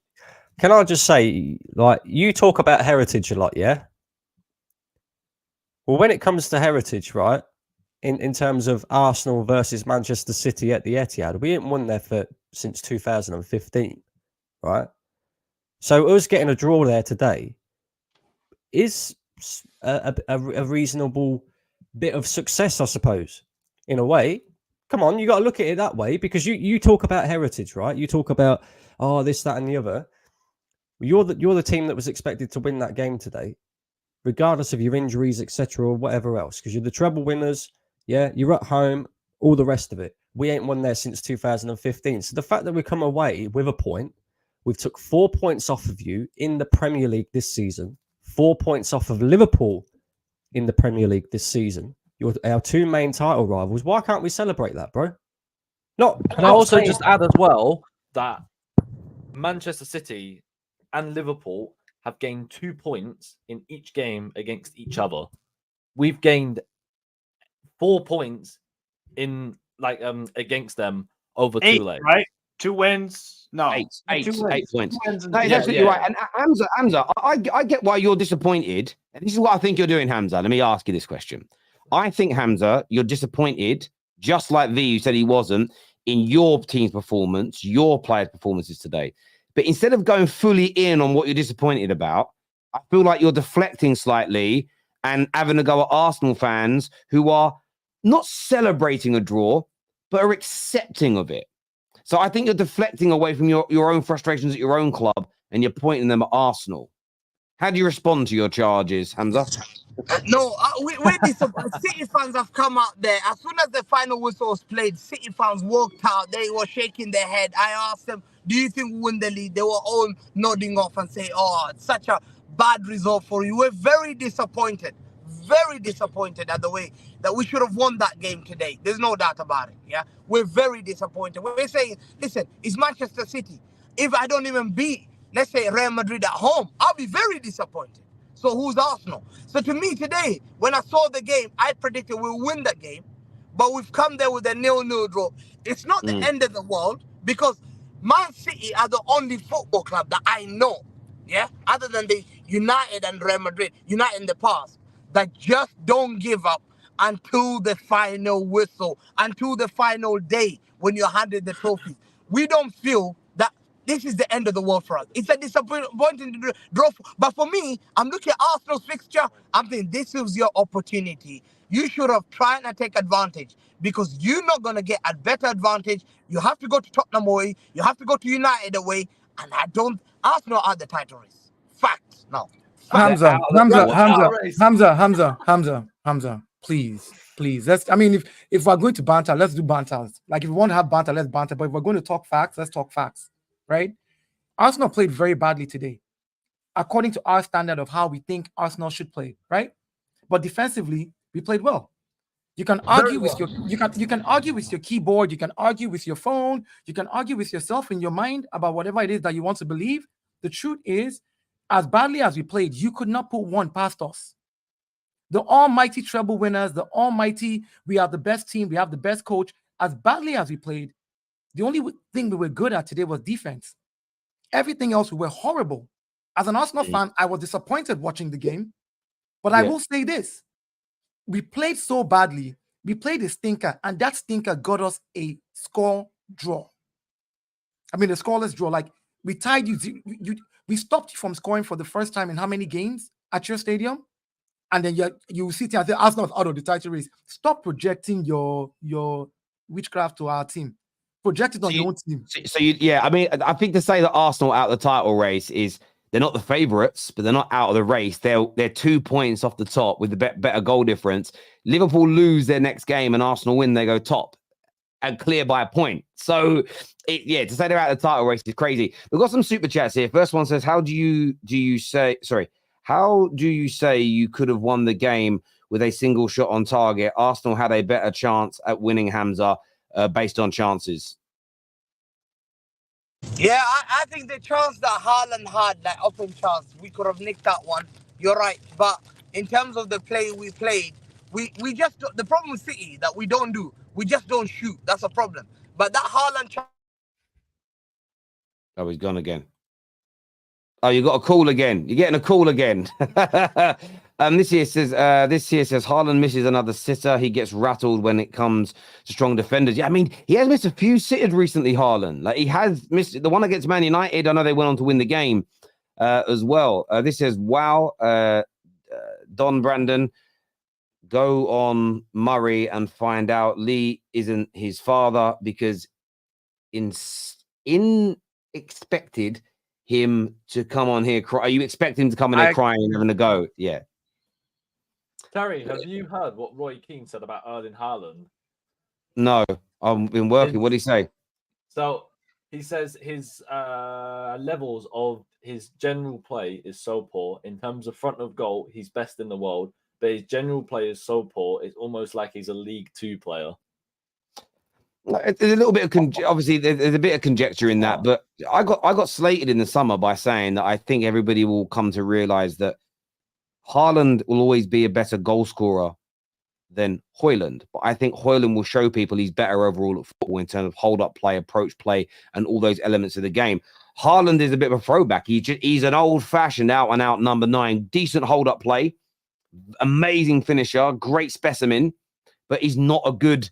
Can I just say, like, you talk about heritage a lot, yeah? Well, when it comes to heritage, right, in terms of Arsenal versus Manchester City at the Etihad, we ain't won there since 2015, right? So us getting a draw there today is a reasonable bit of success, I suppose, in a way. Come on, you got to look at it that way because you talk about heritage, right? You talk about this, that, and the other. You're the team that was expected to win that game today, regardless of your injuries, etc., or whatever else, because you're the treble winners. Yeah, you're at home, all the rest of it. We ain't won there since 2015. So the fact that we come away with a point. We've took 4 points off of you in the Premier League this season, 4 points off of Liverpool in the Premier League this season. You're our two main title rivals. Why can't we celebrate that, bro? Can I also just add as well that Manchester City and Liverpool have gained 2 points in each game against each other. We've gained 4 points in against them over 2 legs. Right? 2 wins. No, 8 points. Wins No, that's absolutely right. And Hamza, I get why you're disappointed. And this is what I think you're doing, Hamza. Let me ask you this question. I think, Hamza, you're disappointed, just like V, who said he wasn't, in your team's performance, your players' performances today. But instead of going fully in on what you're disappointed about, I feel like you're deflecting slightly and having a go at Arsenal fans who are not celebrating a draw, but are accepting of it. So I think you're deflecting away from your own frustrations at your own club and you're pointing them at Arsenal. How do you respond to your charges, Hamza? No, we're disappointed. City fans have come out there. As soon as the final whistle was played, City fans walked out. They were shaking their head. I asked them, do you think we win the league? They were all nodding off and saying, oh, it's such a bad result for you. We're very disappointed at the way that we should have won that game today. There's no doubt about it. Yeah, we're very disappointed. We're saying, listen, it's Manchester City. If I don't even beat, let's say, Real Madrid at home, I'll be very disappointed. So who's Arsenal? So to me today, when I saw the game, I predicted we'll win the game, but we've come there with a 0-0 draw. It's not the end of the world because Man City are the only football club that I know, yeah, other than the United and Real Madrid, United in the past, that just don't give up until the final whistle, until the final day when you're handed the trophy. We don't feel that this is the end of the world for us. It's a disappointing draw. But for me, I'm looking at Arsenal's fixture. I'm thinking this is your opportunity. You should have tried and take advantage because you're not going to get a better advantage. You have to go to Tottenham away. You have to go to United away. And Arsenal are the title race. Fact. No. Hamza, please. I mean, if we're going to banter, let's do banter. Like if we want to have banter, let's banter. But if we're going to talk facts, let's talk facts, right? Arsenal played very badly today, according to our standard of how we think Arsenal should play, right? But defensively, we played well. You can argue with you can argue with your keyboard, you can argue with your phone, you can argue with yourself in your mind about whatever it is that you want to believe. The truth is, as badly as we played, you could not put one past us. The almighty treble winners, the almighty, we are the best team, we have the best coach. As badly as we played, the only thing we were good at today was defense. Everything else, we were horrible. As an Arsenal fan, I was disappointed watching the game. But I will say this. We played so badly. We played a stinker, and that stinker got us a score draw. I mean, a scoreless draw. Like, we tied you. We stopped you from scoring for the first time in how many games at your stadium? And then you sit here and say, Arsenal's out of the title race. Stop projecting your witchcraft to our team. Project it on your own team. I mean, I think to say that Arsenal out of the title race is they're not the favourites, but they're not out of the race. They're 2 points off the top with the better goal difference. Liverpool lose their next game and Arsenal win, they go top and clear by a point. So, to say they're out of the title race is crazy. We've got some super chats here. First one says, how do you say you could have won the game with a single shot on target? Arsenal had a better chance at winning, Hamza, based on chances. Yeah, I think the chance that Haaland had, that open chance, we could have nicked that one. You're right. But in terms of the play we played, we just, the problem with City that we don't do, we just don't shoot. That's a problem. But that Haaland chance. Oh, he's gone again. Oh, you got a call again. You're getting a call again. This here says Haaland misses another sitter. He gets rattled when it comes to strong defenders. Yeah, I mean, he has missed a few sitters recently, Haaland. Like, he has missed the one against Man United. I know they went on to win the game as well. This says, wow, Don Brendon, go on Murray and find out Lee isn't his father because expected him to come on here cry. Are you expecting him to come in here crying and having a go? Yeah. Terry, have you heard what Roy Keane said about Erling Haaland? No, I've been working. What did he say? So he says his levels of his general play is so poor. In terms of front of goal, he's best in the world, but his general play is so poor, it's almost like he's a League 2 player. There's a little bit of obviously there's a bit of conjecture in that, but I got slated in the summer by saying that I think everybody will come to realize that Haaland will always be a better goal scorer than Højlund, but I think Højlund will show people he's better overall at football in terms of hold up play, approach play, and all those elements of the game. Haaland is a bit of a throwback. He's an old fashioned out and out number 9, decent hold up play, amazing finisher, great specimen, but he's not a good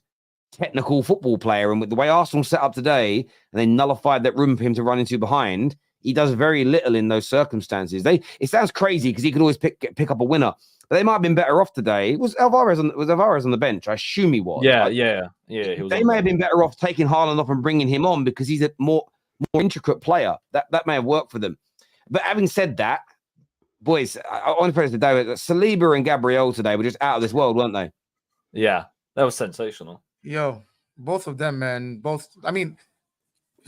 technical football player. And with the way Arsenal set up today, and they nullified that room for him to run into behind, he does very little in those circumstances. It sounds crazy because he could always pick up a winner, but they might have been better off today. Was Alvarez on the bench? I assume he was. Yeah. They may have been better off taking Haaland off and bringing him on because he's a more intricate player. That may have worked for them. But having said that, boys, I want to put it today. Saliba and Gabriel today were just out of this world, weren't they? Yeah, that was sensational. Yo, both of them, man. Both. I mean,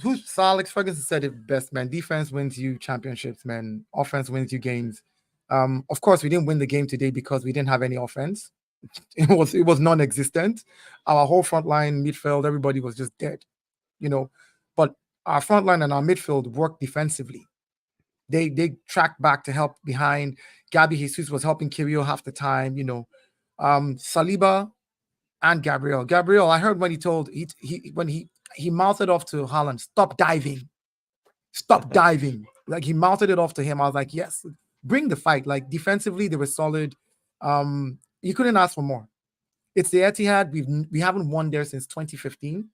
who's Sir Alex Ferguson said it best, man. Defense wins you championships, man. Offense wins you games. Of course, we didn't win the game today because we didn't have any offense. It was non-existent. Our whole front line, midfield, everybody was just dead, you know. But our front line and our midfield worked defensively. They tracked back to help behind. Gabi Jesus was helping Kirill half the time, you know. Saliba and Gabriel. Gabriel, I heard when he mouthed off to Haaland, stop diving. Stop diving. Like he mouthed it off to him. I was like, yes, bring the fight. Like defensively, they were solid. You couldn't ask for more. It's the Etihad. We haven't won there since 2015.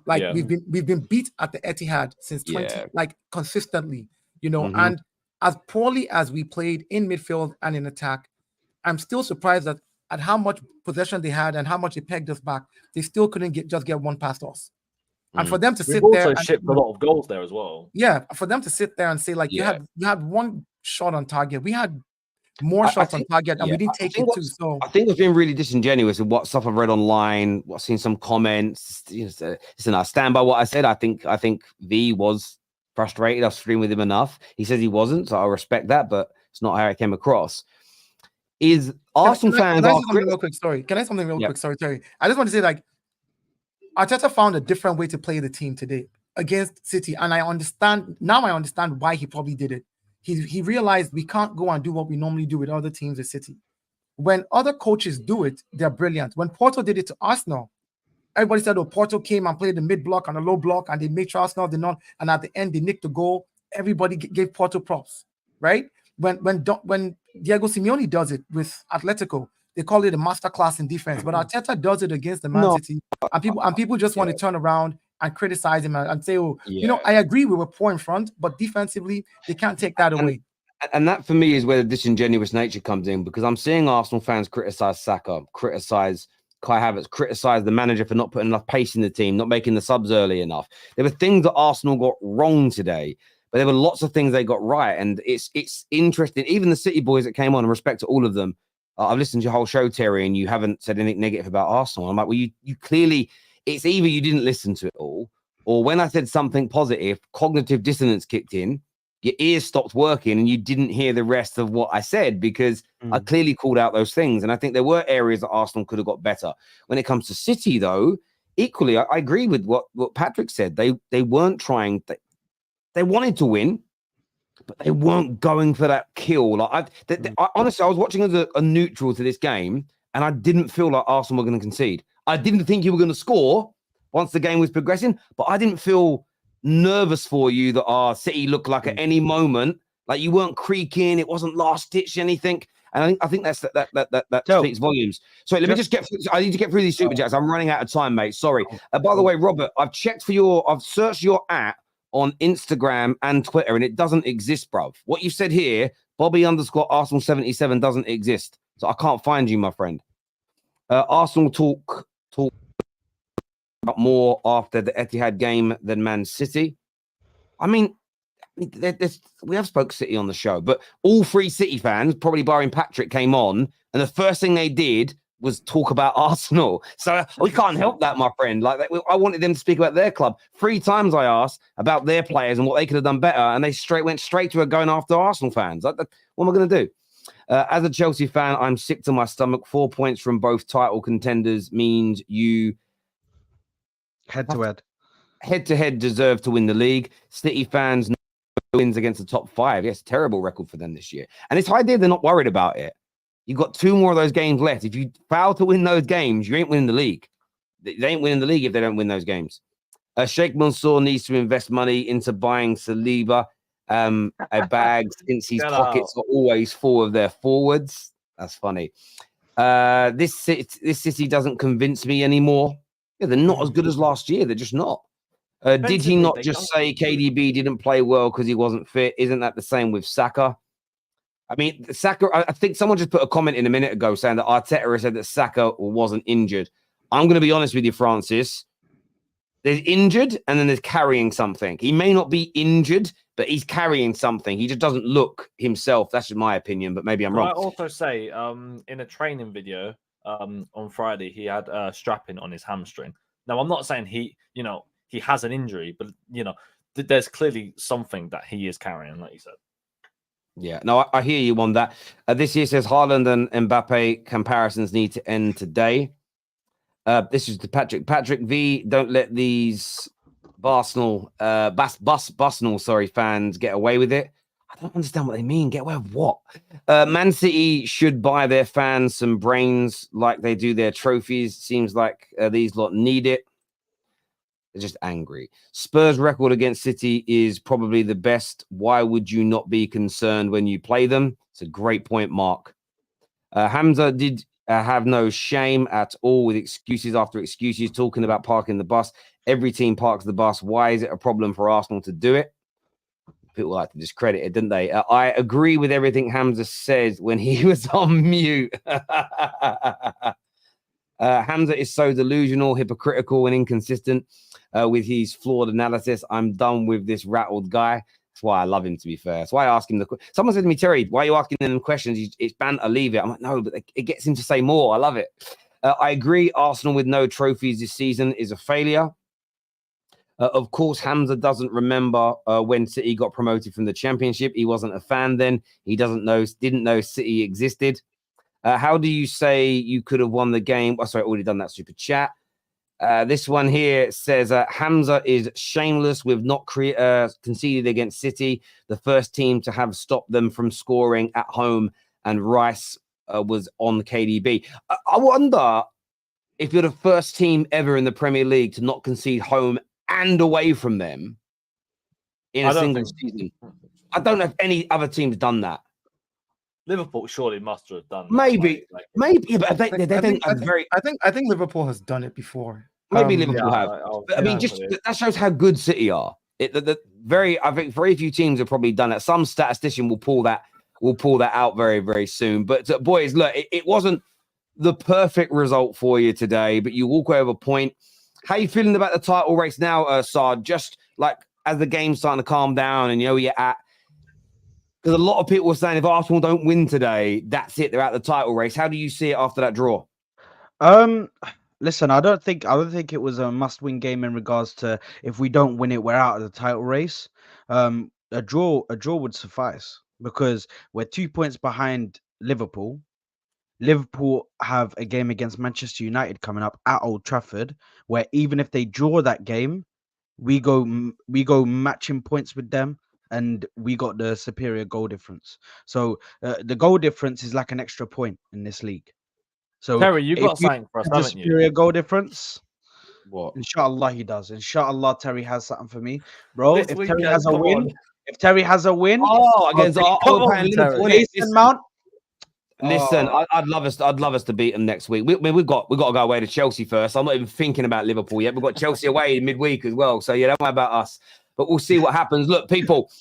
Like Yeah. we've been beat at the Etihad since 20, Yeah. like consistently, you know. Mhm. And as poorly as we played in midfield and in attack, I'm still surprised at how much possession they had and how much they pegged us back. They still couldn't get one past us. And for them to We've sit also there, and, shipped a lot of goals there as well. yeah, for them to sit there and say like Yeah. you had one shot on target, we had more I shots on think- target, and yeah, we didn't I take think it too. what's- So I think it's been really disingenuous with what stuff I've read online, what's seen some comments. You know, listen, I stand by what I said. I think V was frustrated. I've streamed with him enough. He says he wasn't, so I respect that, but it's not how it came across. Is Arsenal fans Can I are say something real quick? Sorry. Can I say something real Yeah. quick? Sorry, Terry. I just want to say, like, Arteta found a different way to play the team today against City. And I understand why he probably did it. He realized we can't go and do what we normally do with other teams at City. When other coaches do it, they're brilliant. When Porto did it to Arsenal, everybody said, oh, Porto came and played the mid block and the low block, and they made sure Arsenal did not. And at the end, they nicked the goal. Everybody gave Porto props, right? When Diego Simeone does it with Atletico, they call it a masterclass in defense. But Arteta does it against the Man No. City, and people just want to turn around and criticize him and say, oh, you know, Yeah. I agree we were poor in front, but defensively they can't take that away. And that for me is where the disingenuous nature comes in, because I'm seeing Arsenal fans criticize Saka, criticize Kai Havertz, criticize the manager for not putting enough pace in the team, not making the subs early enough. There were things that Arsenal got wrong today, but there were lots of things they got right. And it's interesting. Even the City boys that came on, and respect to all of them, I've listened to your whole show, Terry, and you haven't said anything negative about Arsenal. I'm like, well, you clearly, it's either you didn't listen to it all, or when I said something positive, cognitive dissonance kicked in, your ears stopped working and you didn't hear the rest of what I said, because I clearly called out those things. And I think there were areas that Arsenal could have got better. When it comes to City, though, equally, I agree with what Patrick said. They weren't trying. They wanted to win, but they weren't going for that kill. Like honestly, I was watching as a neutral to this game, and I didn't feel like Arsenal were going to concede. I didn't think you were going to score once the game was progressing, but I didn't feel nervous for you that our City looked like at any moment, like you weren't creaking, it wasn't last ditch anything. And I think that speaks volumes. So let me just get. I need to get through these super chats. I'm running out of time, mate. Sorry. By the way, Robert, I've searched your at on Instagram and Twitter, and it doesn't exist, bruv. What you said here, Bobby_Arsenal77 doesn't exist, so I can't find you, my friend. Arsenal talk about more after the Etihad game than Man City. I mean, we have spoke City on the show, but all three City fans, probably barring Patrick, came on, and the first thing they did was talk about Arsenal. So we can't help that, my friend. Like, I wanted them to speak about their club. 3 times I asked about their players and what they could have done better, and they went straight to going after Arsenal fans. What am I going to do? As a Chelsea fan, I'm sick to my stomach. 4 points from both title contenders means you head-to-head deserve to win the league. City fans wins against the top 5. Yes, terrible record for them this year. And this idea they're not worried about it. You've got 2 more of those games left. If you fail to win those games, you ain't winning the league. They ain't winning the league if they don't win those games. Sheikh Mansour needs to invest money into buying Saliba a bag since his pockets are always full of their forwards. That's funny. This City doesn't convince me anymore. Yeah, they're not as good as last year. They're just not. Did he not just say KDB didn't play well because he wasn't fit? Isn't that the same with Saka? I mean, Saka, I think someone just put a comment in a minute ago saying that Arteta said that Saka wasn't injured. I'm going to be honest with you, Francis. There's injured and then there's carrying something. He may not be injured, but but he's carrying something. He just doesn't look himself. That's just my opinion, but maybe I'm wrong. I also say, in a training video on Friday, he had strapping on his hamstring. Now, I'm not saying he has an injury, but there's clearly something that he is carrying, like you said. Yeah, no, I hear you on that. This year says Haaland and Mbappe comparisons need to end today. This is to Patrick. Patrick V, don't let these Arsenal, fans get away with it. I don't understand what they mean. Get away with what? Man City should buy their fans some brains like they do their trophies. Seems like these lot need it. They're just angry. Spurs' record against City is probably the best. Why would you not be concerned when you play them? It's a great point, Mark. Hamza did have no shame at all with excuses after excuses, talking about parking the bus. Every team parks the bus. Why is it a problem for Arsenal to do it? People like to discredit it, didn't they? I agree with everything Hamza says when he was on mute. Hamza is so delusional, hypocritical, and inconsistent with his flawed analysis. I'm done with this rattled guy. That's why I love him, to be fair. That's why I ask him someone said to me, Terry, why are you asking them questions? It's banter, leave it. I'm like, no, but it gets him to say more. I love it. I agree. Arsenal with no trophies this season is a failure. Of course, Hamza doesn't remember when City got promoted from the Championship. He wasn't a fan then. He didn't know City existed. How do you say you could have won the game? Oh, sorry, already done that super chat. This one here says Hamza is shameless with not conceded against City, the first team to have stopped them from scoring at home, and Rice was on KDB. I wonder if you're the first team ever in the Premier League to not concede home and away from them in a single season. I don't know if any other team's done that. Liverpool surely must have done that. Maybe, but I think Liverpool has done it before. Maybe Liverpool have. But, I mean, just that shows how good City are. I think very few teams have probably done it. Some statistician will pull that out very, very soon. But boys, look, it wasn't the perfect result for you today, but you walk away with a point. How you feeling about the title race now, Saad? Just like as the game's starting to calm down and you know where you're at. Because a lot of people were saying if Arsenal don't win today, that's it. They're out of the title race. How do you see it after that draw? Listen, I don't think it was a must-win game in regards to if we don't win it, we're out of the title race. A draw would suffice because we're 2 points behind Liverpool. Liverpool have a game against Manchester United coming up at Old Trafford, where even if they draw that game, we go matching points with them, and we got the superior goal difference. So the goal difference is like an extra point in this league. So Terry, you got something for us, haven't you? Superior goal difference. What? Inshallah, he does. Inshallah, Terry has something for me, bro. This If weekend, Terry has a come win, on. if Terry has a win, against Liverpool. Mason Mount. Listen, I'd love us to beat them next week. We've got to go away to Chelsea first. I'm not even thinking about Liverpool yet. We've got Chelsea away in midweek as well. So yeah, don't worry about us. But we'll see what happens. Look, people,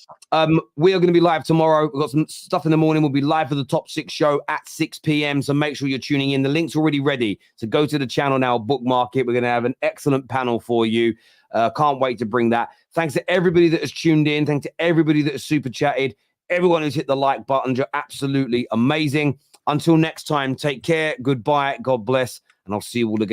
we are going to be live tomorrow. We've got some stuff in the morning. We'll be live for the Top 6 show at 6 p.m. So make sure you're tuning in. The link's already ready. So go to the channel now, bookmark it. We're going to have an excellent panel for you. Can't wait to bring that. Thanks to everybody that has tuned in. Thanks to everybody that has super chatted. Everyone who's hit the like button. You're absolutely amazing. Until next time, take care. Goodbye. God bless. And I'll see you all again.